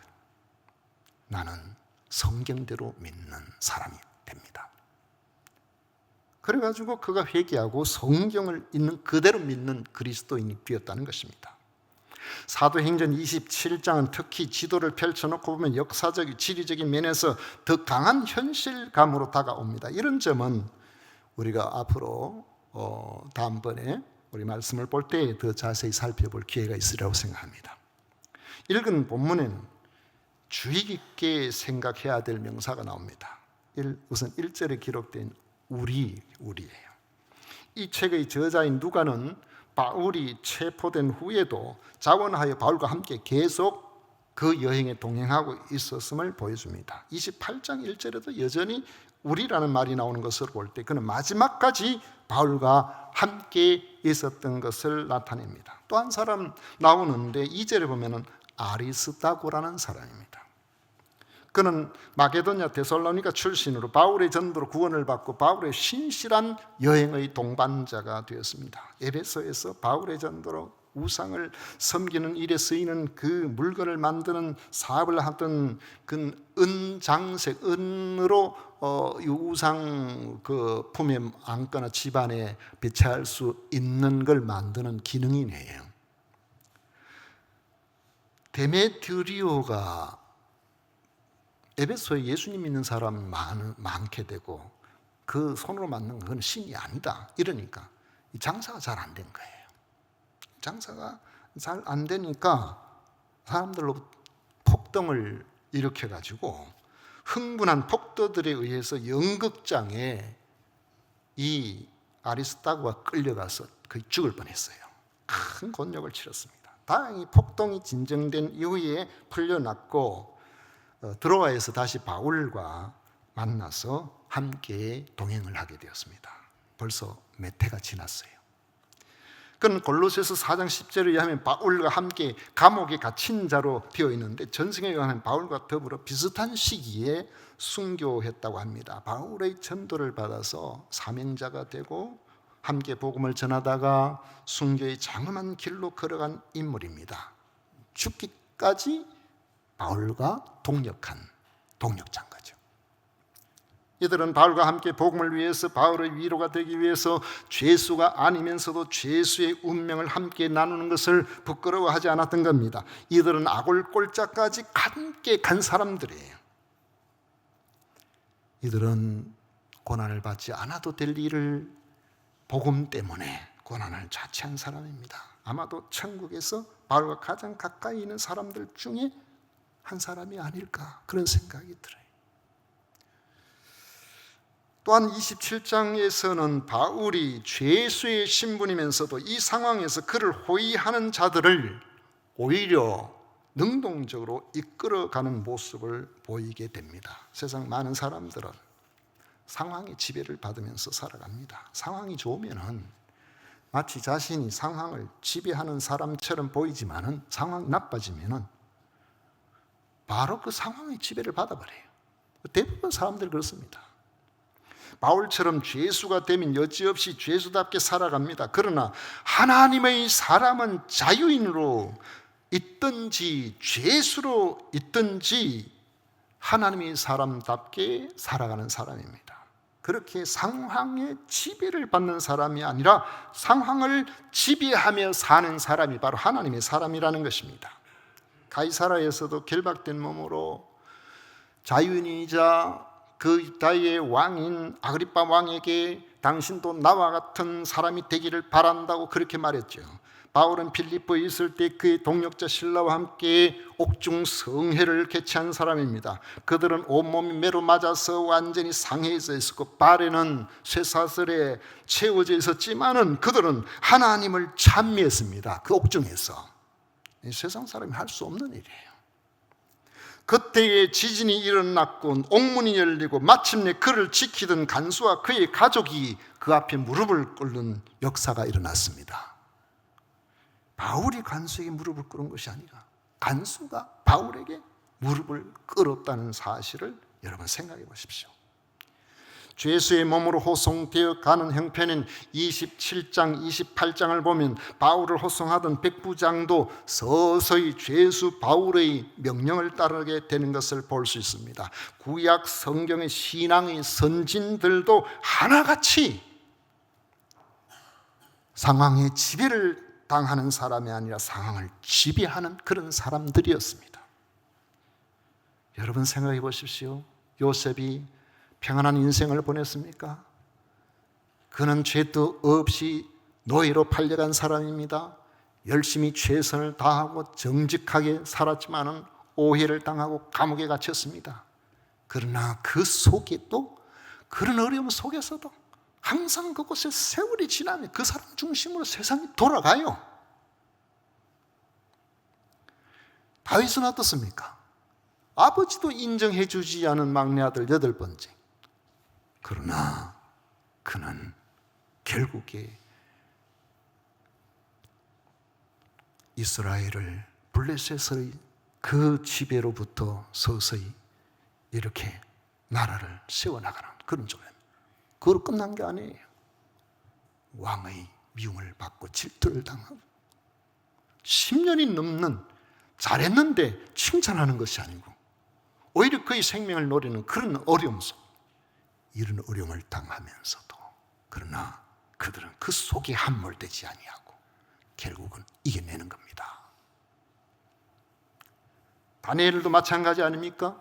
나는 성경대로 믿는 사람이 됩니다. 그래가지고 그가 회개하고 성경을 있는 그대로 믿는 그리스도인이 되었다는 것입니다. 사도행전 27장은 특히 지도를 펼쳐놓고 보면 역사적, 지리적인 면에서 더 강한 현실감으로 다가옵니다. 이런 점은 우리가 앞으로 다음번에 우리 말씀을 볼 때 더 자세히 살펴볼 기회가 있으리라고 생각합니다. 읽은 본문엔 주의 깊게 생각해야 될 명사가 나옵니다. 우선 1절에 기록된 우리예요. 이 책의 저자인 누가는 바울이 체포된 후에도 자원하여 바울과 함께 계속 그 여행에 동행하고 있었음을 보여줍니다. 28장 1절에도 여전히 우리라는 말이 나오는 것을 볼 때 그는 마지막까지 바울과 함께 있었던 것을 나타냅니다. 또 한 사람 나오는데 2절에 보면은 아리스다고라는 사람입니다. 그는 마게도냐 데살로니가 출신으로 바울의 전도로 구원을 받고 바울의 신실한 여행의 동반자가 되었습니다. 에베소에서 바울의 전도로 우상을 섬기는 일에 쓰이는 그 물건을 만드는 사업을 하던 그 은장색, 은으로 이 우상 그 품에 안거나 집안에 배치할 수 있는 걸 만드는 기능인이에요. 데메트리오가 에베소에 예수님 믿는 사람이 많게 되고 그 손으로 만든 건 신이 아니다 이러니까 장사가 잘 안 된 거예요. 장사가 잘 안 되니까 사람들로 폭동을 일으켜가지고 흥분한 폭도들에 의해서 연극장에 이 아리스다고가 끌려가서 거의 죽을 뻔했어요. 큰 곤욕을 치렀습니다. 다행히 폭동이 진정된 이후에 풀려났고 드로아에서 다시 바울과 만나서 함께 동행을 하게 되었습니다. 벌써 몇 해가 지났어요. 그는 골로새서 4장 10절에 의하면 바울과 함께 감옥에 갇힌 자로 되어 있는데 전승에 의하면 바울과 더불어 비슷한 시기에 순교했다고 합니다. 바울의 전도를 받아서 사명자가 되고 함께 복음을 전하다가 순교의 장엄한 길로 걸어간 인물입니다. 죽기까지 바울과 동역한 동역자인 거죠. 이들은 바울과 함께 복음을 위해서 바울의 위로가 되기 위해서 죄수가 아니면서도 죄수의 운명을 함께 나누는 것을 부끄러워하지 않았던 겁니다. 이들은 아골골자까지 함께 간 사람들이에요. 이들은 고난을 받지 않아도 될 일을 복음 때문에 고난을 자취한 사람입니다. 아마도 천국에서 바울과 가장 가까이 있는 사람들 중에 한 사람이 아닐까 그런 생각이 들어요. 또한 27장에서는 바울이 죄수의 신분이면서도 이 상황에서 그를 호위하는 자들을 오히려 능동적으로 이끌어가는 모습을 보이게 됩니다. 세상 많은 사람들은 상황의 지배를 받으면서 살아갑니다. 상황이 좋으면은 마치 자신이 상황을 지배하는 사람처럼 보이지만은 상황이 나빠지면은 바로 그 상황의 지배를 받아버려요. 대부분 사람들이 그렇습니다. 바울처럼 죄수가 되면 여지없이 죄수답게 살아갑니다. 그러나 하나님의 사람은 자유인으로 있든지 죄수로 있든지 하나님의 사람답게 살아가는 사람입니다. 그렇게 상황의 지배를 받는 사람이 아니라 상황을 지배하며 사는 사람이 바로 하나님의 사람이라는 것입니다. 가이사라에서도 결박된 몸으로 자유인이자 그 다의 왕인 아그리빠 왕에게 당신도 나와 같은 사람이 되기를 바란다고 그렇게 말했죠. 바울은 필리포에 있을 때 그의 동역자 신라와 함께 옥중 성회를 개최한 사람입니다. 그들은 온몸이 매로 맞아서 완전히 상해져 있었고 발에는 쇠사슬에 채워져 있었지만은 그들은 하나님을 찬미했습니다. 그 옥중에서. 세상 사람이 할 수 없는 일이에요. 그때에 지진이 일어났고 옥문이 열리고 마침내 그를 지키던 간수와 그의 가족이 그 앞에 무릎을 꿇는 역사가 일어났습니다. 바울이 간수에게 무릎을 꿇은 것이 아니라 간수가 바울에게 무릎을 꿇었다는 사실을 여러분 생각해 보십시오. 죄수의 몸으로 호송되어 가는 형편인 27장, 28장을 보면 바울을 호송하던 백부장도 서서히 죄수 바울의 명령을 따르게 되는 것을 볼 수 있습니다. 구약 성경의 신앙의 선진들도 하나같이 상황의 지배를 당하는 사람이 아니라 상황을 지배하는 그런 사람들이었습니다. 여러분 생각해 보십시오. 요셉이 평안한 인생을 보냈습니까? 그는 죄도 없이 노예로 팔려간 사람입니다. 열심히 최선을 다하고 정직하게 살았지만은 오해를 당하고 감옥에 갇혔습니다. 그러나 그 속에 또 그런 어려움 속에서도 항상 그곳에 세월이 지나면 그 사람 중심으로 세상이 돌아가요. 다윗은 어떻습니까? 아버지도 인정해 주지 않은 막내 아들 8번째. 그러나 그는 결국에 이스라엘을 블레셋의 그 지배로부터 서서히 이렇게 나라를 세워나가는 그런 조례입니다. 그걸로 끝난 게 아니에요. 왕의 미움을 받고 질투를 당하고 10년이 넘는 잘했는데 칭찬하는 것이 아니고 오히려 그의 생명을 노리는 그런 어려움 속 이런 어려움을 당하면서도 그러나 그들은 그 속에 함몰되지 아니하고 결국은 이겨내는 겁니다. 다니엘도 마찬가지 아닙니까?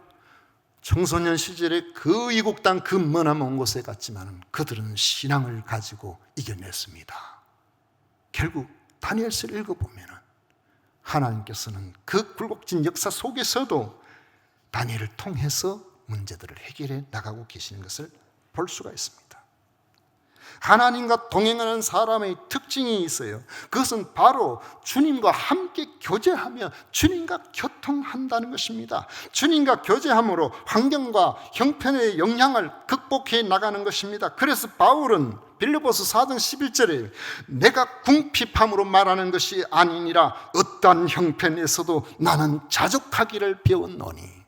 청소년 시절에 그 이국 땅 그 머나먼 곳에 갔지만 그들은 신앙을 가지고 이겨냈습니다. 결국 다니엘서를 읽어보면 하나님께서는 그 굴곡진 역사 속에서도 다니엘을 통해서 문제들을 해결해 나가고 계시는 것을 볼 수가 있습니다. 하나님과 동행하는 사람의 특징이 있어요. 그것은 바로 주님과 함께 교제하며 주님과 교통한다는 것입니다. 주님과 교제함으로 환경과 형편의 영향을 극복해 나가는 것입니다. 그래서 바울은 빌립보서 4장 11절에 내가 궁핍함으로 말하는 것이 아니니라 어떠한 형편에서도 나는 자족하기를 배웠노니.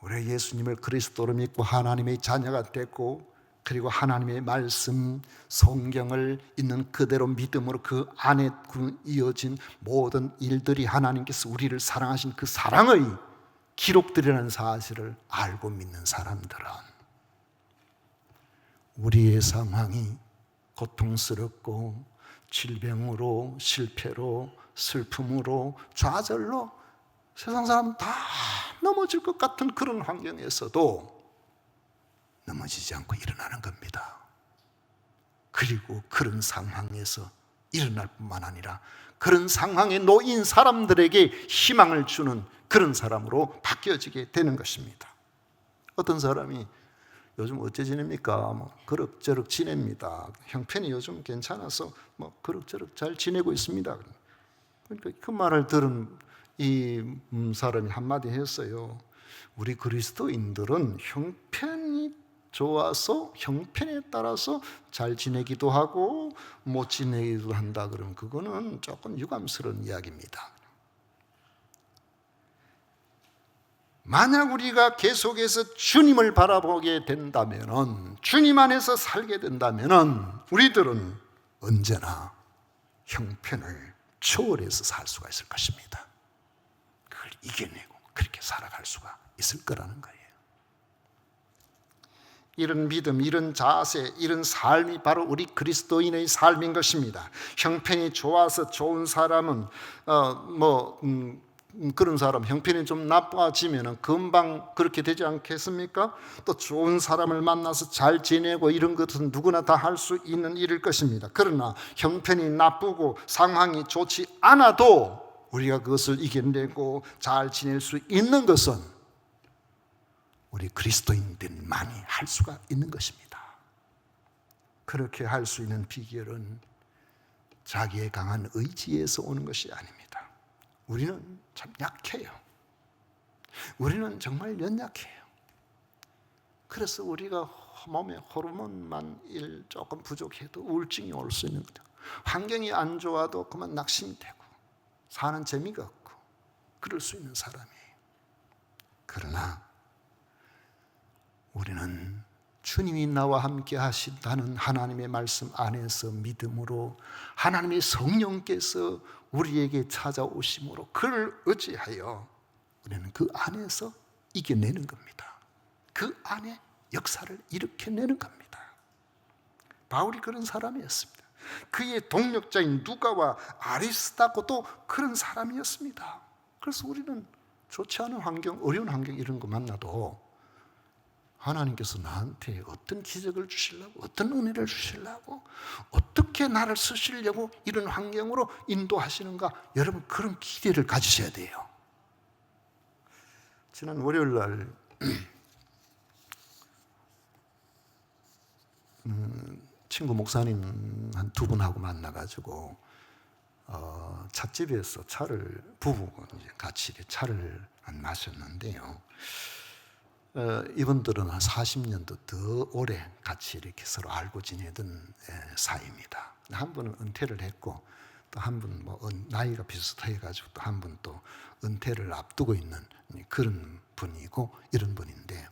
우리 예수님을 그리스도로 믿고 하나님의 자녀가 됐고 그리고 하나님의 말씀 성경을 있는 그대로 믿음으로 그 안에 이어진 모든 일들이 하나님께서 우리를 사랑하신 그 사랑의 기록들이라는 사실을 알고 믿는 사람들은 우리의 상황이 고통스럽고 질병으로 실패로 슬픔으로 좌절로 세상 사람 다 넘어질 것 같은 그런 환경에서도 넘어지지 않고 일어나는 겁니다. 그리고 그런 상황에서 일어날 뿐만 아니라 그런 상황에 놓인 사람들에게 희망을 주는 그런 사람으로 바뀌어지게 되는 것입니다. 어떤 사람이 요즘 어째 지냅니까? 그럭저럭 지냅니다. 형편이 요즘 괜찮아서 그럭저럭 잘 지내고 있습니다. 그러니까 그 말을 들은 이 사람이 한마디 했어요. 우리 그리스도인들은 형편이 좋아서 형편에 따라서 잘 지내기도 하고 못 지내기도 한다. 그러면 그거는 조금 유감스러운 이야기입니다. 만약 우리가 계속해서 주님을 바라보게 된다면, 주님 안에서 살게 된다면 우리들은 언제나 형편을 초월해서 살 수가 있을 것입니다. 그걸 이겨내고 그렇게 살아갈 수가 있을 거라는 거예요. 이런 믿음, 이런 자세, 이런 삶이 바로 우리 그리스도인의 삶인 것입니다. 형편이 좋아서 좋은 사람은 그런 사람 형편이 좀 나빠지면 금방 그렇게 되지 않겠습니까? 또 좋은 사람을 만나서 잘 지내고 이런 것은 누구나 다 할 수 있는 일일 것입니다. 그러나 형편이 나쁘고 상황이 좋지 않아도 우리가 그것을 이겨내고 잘 지낼 수 있는 것은 우리 그리스도인들만이 할 수가 있는 것입니다. 그렇게 할 수 있는 비결은 자기의 강한 의지에서 오는 것이 아닙니다. 우리는 참 약해요. 우리는 정말 연약해요. 그래서 우리가 몸에 호르몬만 조금 부족해도 우울증이 올 수 있는 거죠. 환경이 안 좋아도 그만 낙심이 되고 사는 재미가 없고 그럴 수 있는 사람이에요. 그러나 우리는 주님이 나와 함께 하신다는 하나님의 말씀 안에서 믿음으로 하나님의 성령께서 우리에게 찾아오심으로 그를 의지하여 우리는 그 안에서 이겨내는 겁니다. 그 안에 역사를 일으켜내는 겁니다. 바울이 그런 사람이었습니다. 그의 동력자인 누가와 아리스다고도 그런 사람이었습니다. 그래서 우리는 좋지 않은 환경, 어려운 환경 이런 거 만나도 하나님께서 나한테 어떤 기적을 주시려고, 어떤 은혜를 주시려고, 어떻게 나를 쓰시려고 이런 환경으로 인도하시는가, 여러분 그런 기대를 가지셔야 돼요. 지난 월요일 날 친구 목사님 한 두 분하고 만나가지고 찻집에서 부부가 이제 같이 차를 마셨는데요. 이분들은 한 40년도 더 오래 같이 이렇게 서로 알고 지내던 사이입니다. 한 분은 은퇴를 했고 또 한 분은 나이가 비슷해가지고 또 한 분 또 은퇴를 앞두고 있는 그런 분이고 이런 분인데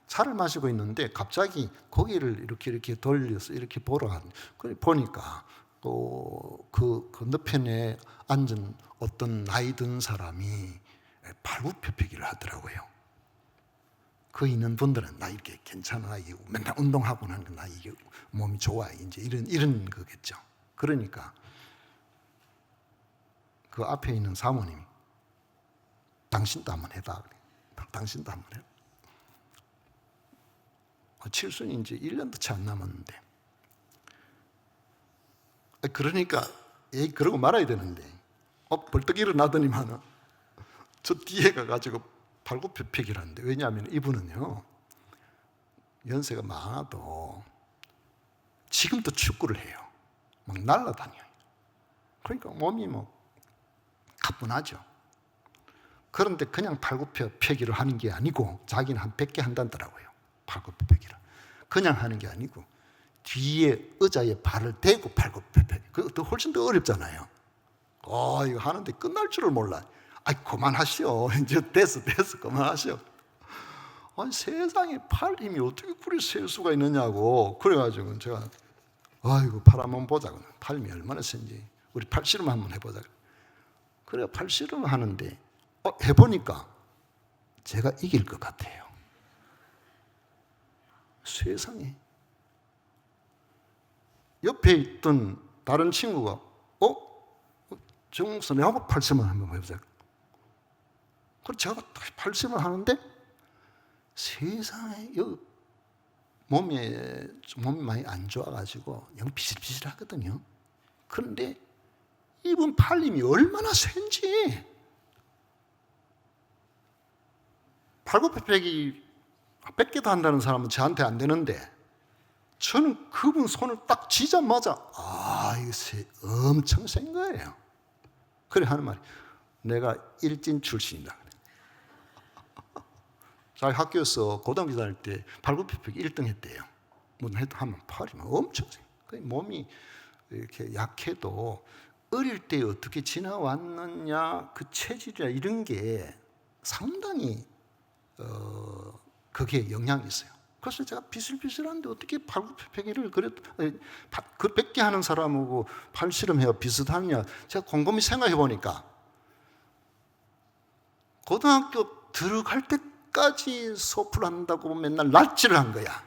차를 마시고 있는데 갑자기 고개를 이렇게 돌려서 이렇게 보니까 또 그 건너편에 앉은 어떤 나이 든 사람이 팔굽혀펴기를 하더라고요. 그 있는 분들은 나 이렇게 괜찮아, 맨날 운동하고 나는 나 이게 몸이 좋아, 이제 이런 거겠죠. 그러니까 그 앞에 있는 사모님이 당신도 한번 해봐. 당신도 한번 해. 칠순이 이제 1년도 채 안 남았는데, 그러니까 그러고 말아야 되는데 벌떡 일어나더니만은 저 뒤에 가가지고 팔굽혀펴기를 하는데, 왜냐하면 이분은요 연세가 많아도 지금도 축구를 해요. 막 날아다녀요. 그러니까 몸이 가뿐하죠. 그런데 그냥 팔굽혀펴기를 하는 게 아니고 자기는 한 100개 한다더라고요. 팔굽혀펴기를 그냥 하는 게 아니고 뒤에 의자에 발을 대고 팔굽혀펴기. 그거 훨씬 더 어렵잖아요. 이거 하는데 끝날 줄을 몰라. 그만하시오. 이제 됐어 그만하시오. 세상에 팔 힘이 어떻게 그리 셀 수가 있느냐고. 그래가지고 제가 팔 한번 보자. 팔 힘이 얼마나 센지 우리 팔씨름 한번 해보자. 그래 팔씨름 하는데 해보니까 제가 이길 것 같아요. 세상에. 옆에 있던 다른 친구가 정목사 내하고 팔씨름을 한번 해보자. 그래서 제가 팔씨름을 하는데 세상에 몸이 많이 안 좋아가지고 영 비실비실하거든요. 그런데 이분 팔림이 얼마나 센지, 팔굽혀펴기 100개도 한다는 사람은 저한테 안 되는데 저는 그분 손을 딱 쥐자마자 이거 엄청 센 거예요. 그래 하는 말이, 내가 일진 출신이다. 자기 학교에서 고등학교 다닐 때 발굽혀펴기 1등 했대요. 뭐 하면 팔이 엄청 세. 몸이 이렇게 약해도 어릴 때 어떻게 지나왔느냐, 그 체질이나 이런 게 상당히 그게 영향이 있어요. 그래서 제가 비슬비슬한데 어떻게 발굽혀펴기를 그 100개 하는 사람하고 팔씨름해야 비슷하냐, 제가 곰곰이 생각해 보니까 고등학교 들어갈 때까지 소프를 한다고 맨날 낯질을 한 거야.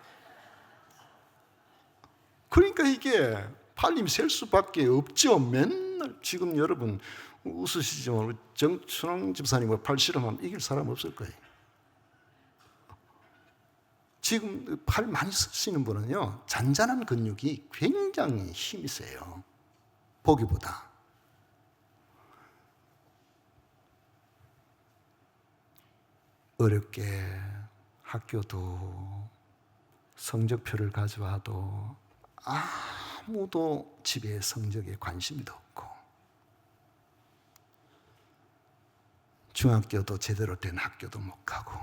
그러니까 이게 팔림이 셀 수밖에 없죠. 맨날. 지금 여러분 웃으시지만 정춘왕 집사님 팔씨름하면 이길 사람 없을 거예요. 지금 팔 많이 쓰시는 분은요, 잔잔한 근육이 굉장히 힘이 세요. 보기보다. 어렵게 학교도 성적표를 가져와도 아무도 집에 성적에 관심도 없고, 중학교도 제대로 된 학교도 못 가고,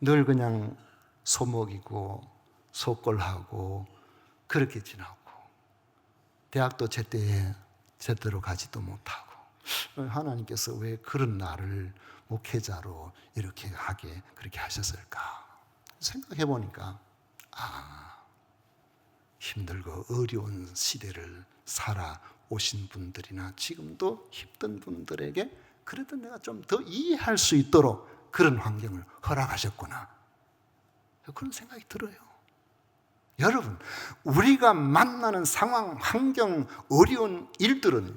늘 그냥 소목이고 소꼴하고 그렇게 지나고, 대학도 제때에 제대로 가지도 못하고, 하나님께서 왜 그런 나를 목회자로 이렇게 하게 그렇게 하셨을까 생각해 보니까 힘들고 어려운 시대를 살아오신 분들이나 지금도 힘든 분들에게 그래도 내가 좀 더 이해할 수 있도록 그런 환경을 허락하셨구나, 그런 생각이 들어요. 여러분, 우리가 만나는 상황, 환경, 어려운 일들은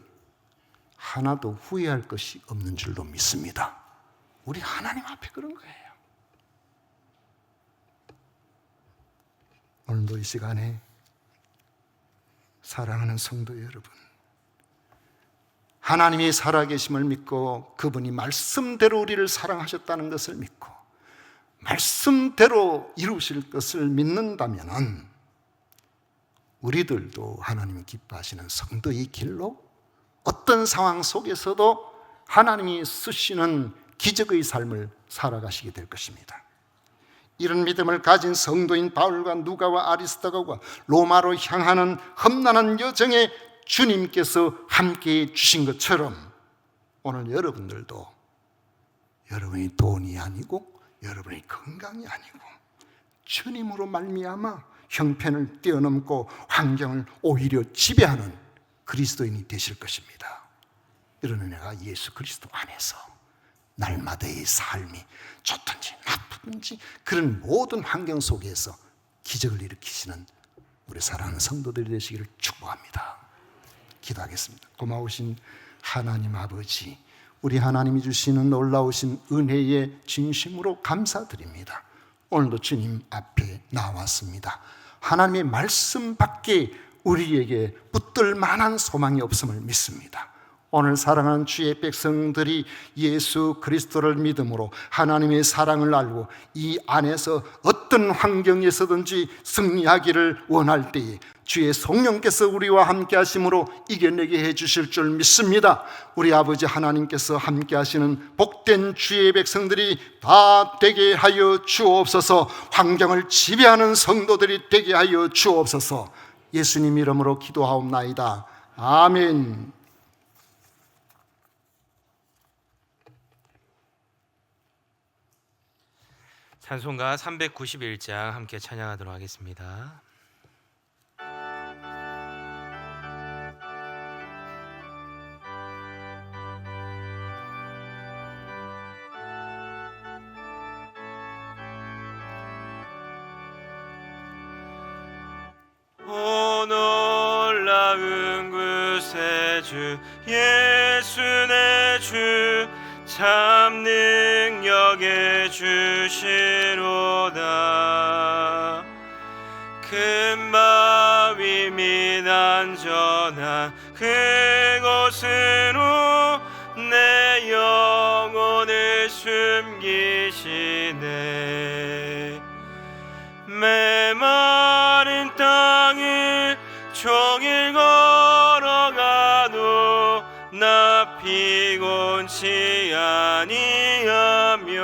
하나도 후회할 것이 없는 줄로 믿습니다. 우리 하나님 앞에 그런 거예요. 오늘도 이 시간에 사랑하는 성도 여러분, 하나님이 살아계심을 믿고 그분이 말씀대로 우리를 사랑하셨다는 것을 믿고 말씀대로 이루실 것을 믿는다면 우리들도 하나님이 기뻐하시는 성도의 길로 어떤 상황 속에서도 하나님이 쓰시는 기적의 삶을 살아가시게 될 것입니다. 이런 믿음을 가진 성도인 바울과 누가와 아리스다고가 로마로 향하는 험난한 여정에 주님께서 함께해 주신 것처럼 오늘 여러분들도 여러분이 돈이 아니고 여러분이 건강이 아니고 주님으로 말미암아 형편을 뛰어넘고 환경을 오히려 지배하는 그리스도인이 되실 것입니다. 이런 은혜가 예수 그리스도 안에서 날마다의 삶이 좋든지 나쁘든지 그런 모든 환경 속에서 기적을 일으키시는 우리 사랑하는 성도들이 되시기를 축복합니다. 기도하겠습니다. 고마우신 하나님 아버지, 우리 하나님이 주시는 놀라우신 은혜에 진심으로 감사드립니다. 오늘도 주님 앞에 나왔습니다. 하나님의 말씀밖에 우리에게 붙들 만한 소망이 없음을 믿습니다. 오늘 사랑하는 주의 백성들이 예수 그리스도를 믿음으로 하나님의 사랑을 알고 이 안에서 어떤 환경에서든지 승리하기를 원할 때에 주의 성령께서 우리와 함께 하심으로 이겨내게 해주실 줄 믿습니다. 우리 아버지 하나님께서 함께 하시는 복된 주의 백성들이 다 되게 하여 주옵소서. 환경을 지배하는 성도들이 되게 하여 주옵소서. 예수님 이름으로 기도하옵나이다. 아멘. 찬송가 391장 함께 찬양하도록 하겠습니다. 오 놀라운 구세주 예수 내 주 참 능력의 주시로다. 마위 및 안전한 그곳으로 내 영혼을 숨기시네. 메마른 땅을 종일 걸어가도 나 피곤치 아니하며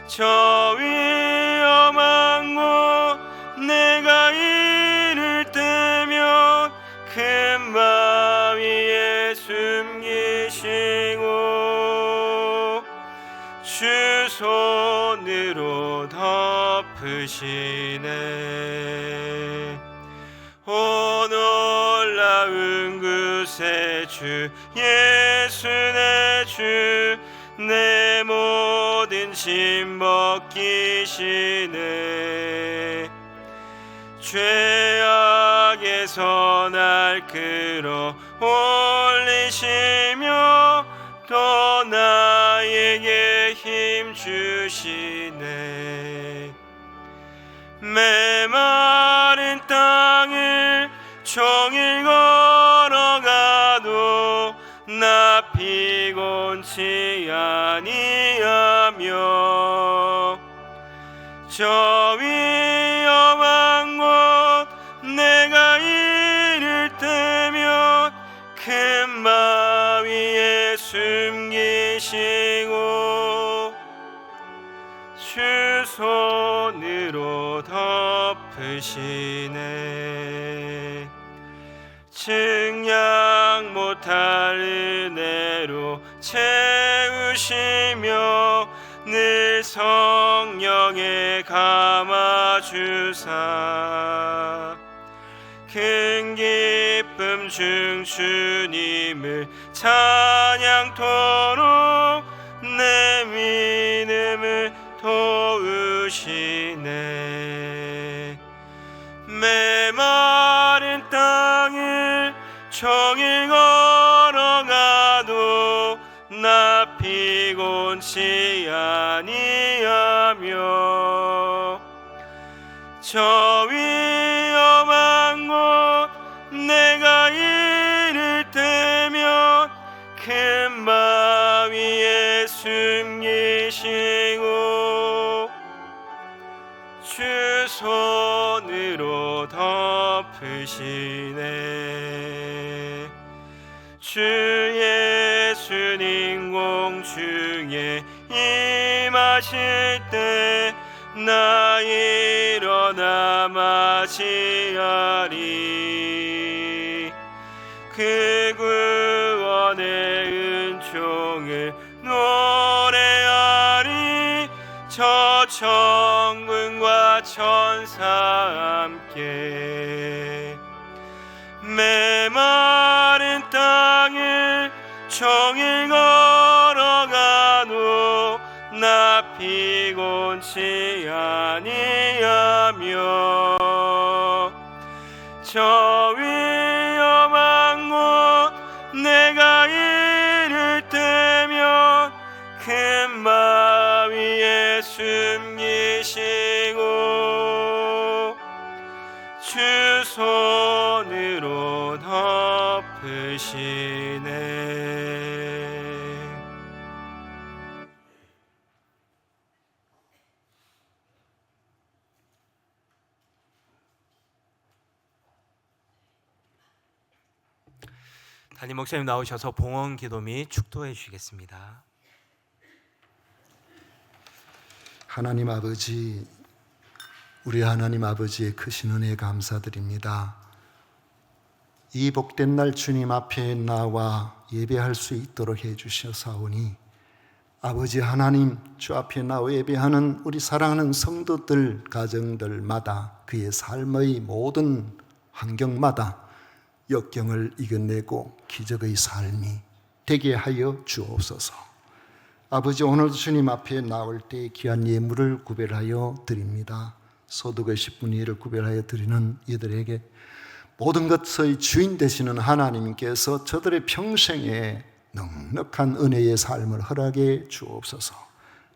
저 위험한 곳 내가 이를 때면 큰 바위에 숨기시고 주 손으로 덮으시네. 오 놀라운 구세 주 예수 내 주 내 모든 짐 벗기시네. 죄악에서 날 끌어 올리시며 또 나에게 힘 주시네. 메마른 땅을 종일 걸어가도 나 피곤치 아니하며 저 위험한 곳 내가 이를 때면 큰 바위에 숨기시고 주 손으로 덮으시네. 증량 못할 은혜로 채우시며 늘 성령에 감아주사 큰 기쁨 중 주님을 찬양토록 내 믿음을 도우시네. 메마른 땅을 종일 걸어가도 나 피곤치 아니하며 저 위험한 곳 내가 이를 때면 큰 바위에 숨기시고 주 손으로 덮으시네. 주 예수님 공중에 임하실 때 나 일어나 맞이하리. 그 구원의 은총을 노래하리. 저 천군과 천사 함께 메마른 땅을 종일 걸어가도 나 피곤치 아니하며 저 위험한 곳 내가 이를 때면 큰 바위에 숨기시고 주 손으로 덮으시네. 담임 목사님 나오셔서 봉헌 기도 및 축도해 주시겠습니다. 하나님 아버지, 우리 하나님 아버지의 크신 은혜에 감사드립니다. 이 복된 날 주님 앞에 나와 예배할 수 있도록 해주셔사오니 아버지 하나님, 주 앞에 나와 예배하는 우리 사랑하는 성도들 가정들마다 그의 삶의 모든 환경마다 역경을 이겨내고 기적의 삶이 되게 하여 주옵소서. 아버지, 오늘도 주님 앞에 나올 때 귀한 예물을 구별하여 드립니다. 소득의 10분의 1을 구별하여 드리는 이들에게 모든 것의 주인 되시는 하나님께서 저들의 평생에 넉넉한 은혜의 삶을 허락해 주옵소서.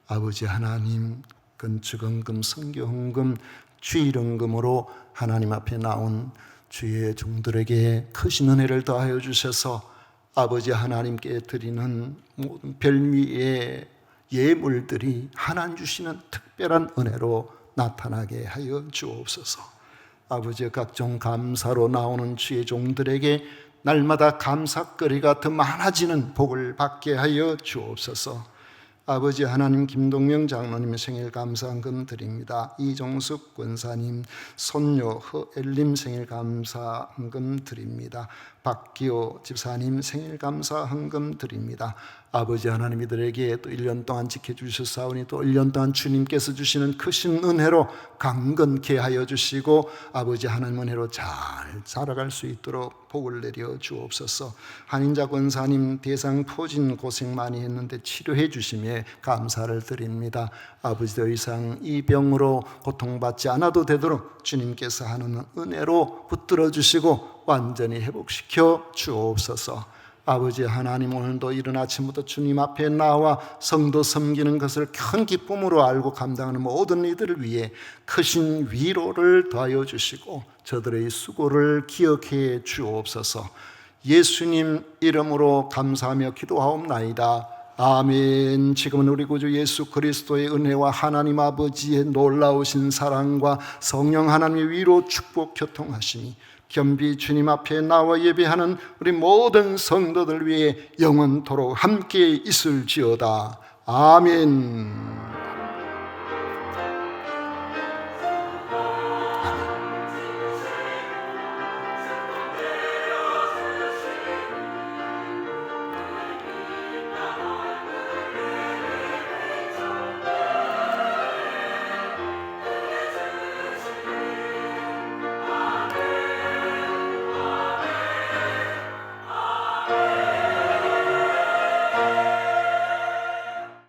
아버지 하나님, 건축헌금, 성교헌금, 주일헌금으로 하나님 앞에 나온 주의 종들에게 크신 은혜를 더하여 주셔서 아버지 하나님께 드리는 모든 별미의 예물들이 하나님 주시는 특별한 은혜로 나타나게 하여 주옵소서. 아버지, 각종 감사로 나오는 주의 종들에게 날마다 감사거리가 더 많아지는 복을 받게 하여 주옵소서. 아버지 하나님, 김동명 장로님의 생일 감사헌금 드립니다. 이종숙 권사님, 손녀 허엘림 생일 감사헌금 드립니다. 박기호 집사님 생일 감사헌금 드립니다. 아버지 하나님, 이들에게 또 1년 동안 지켜주셨사오니 또 1년 동안 주님께서 주시는 크신 은혜로 강건케 하여 주시고 아버지 하나님 은혜로 잘 살아갈 수 있도록 복을 내려 주옵소서. 한인자 권사님 대상 포진 고생 많이 했는데 치료해 주심에 감사를 드립니다. 아버지, 더 이상 이 병으로 고통받지 않아도 되도록 주님께서 하는 은혜로 붙들어 주시고 완전히 회복시켜 주옵소서. 아버지 하나님, 오늘도 이른 아침부터 주님 앞에 나와 성도 섬기는 것을 큰 기쁨으로 알고 감당하는 모든 이들을 위해 크신 위로를 더하여 주시고 저들의 수고를 기억해 주옵소서. 예수님 이름으로 감사하며 기도하옵나이다. 아멘. 지금은 우리 구주 예수 그리스도의 은혜와 하나님 아버지의 놀라우신 사랑과 성령 하나님의 위로 축복 교통하시니 겸비 주님 앞에 나와 예배하는 우리 모든 성도들 위해 영원토록 함께 있을지어다. 아멘.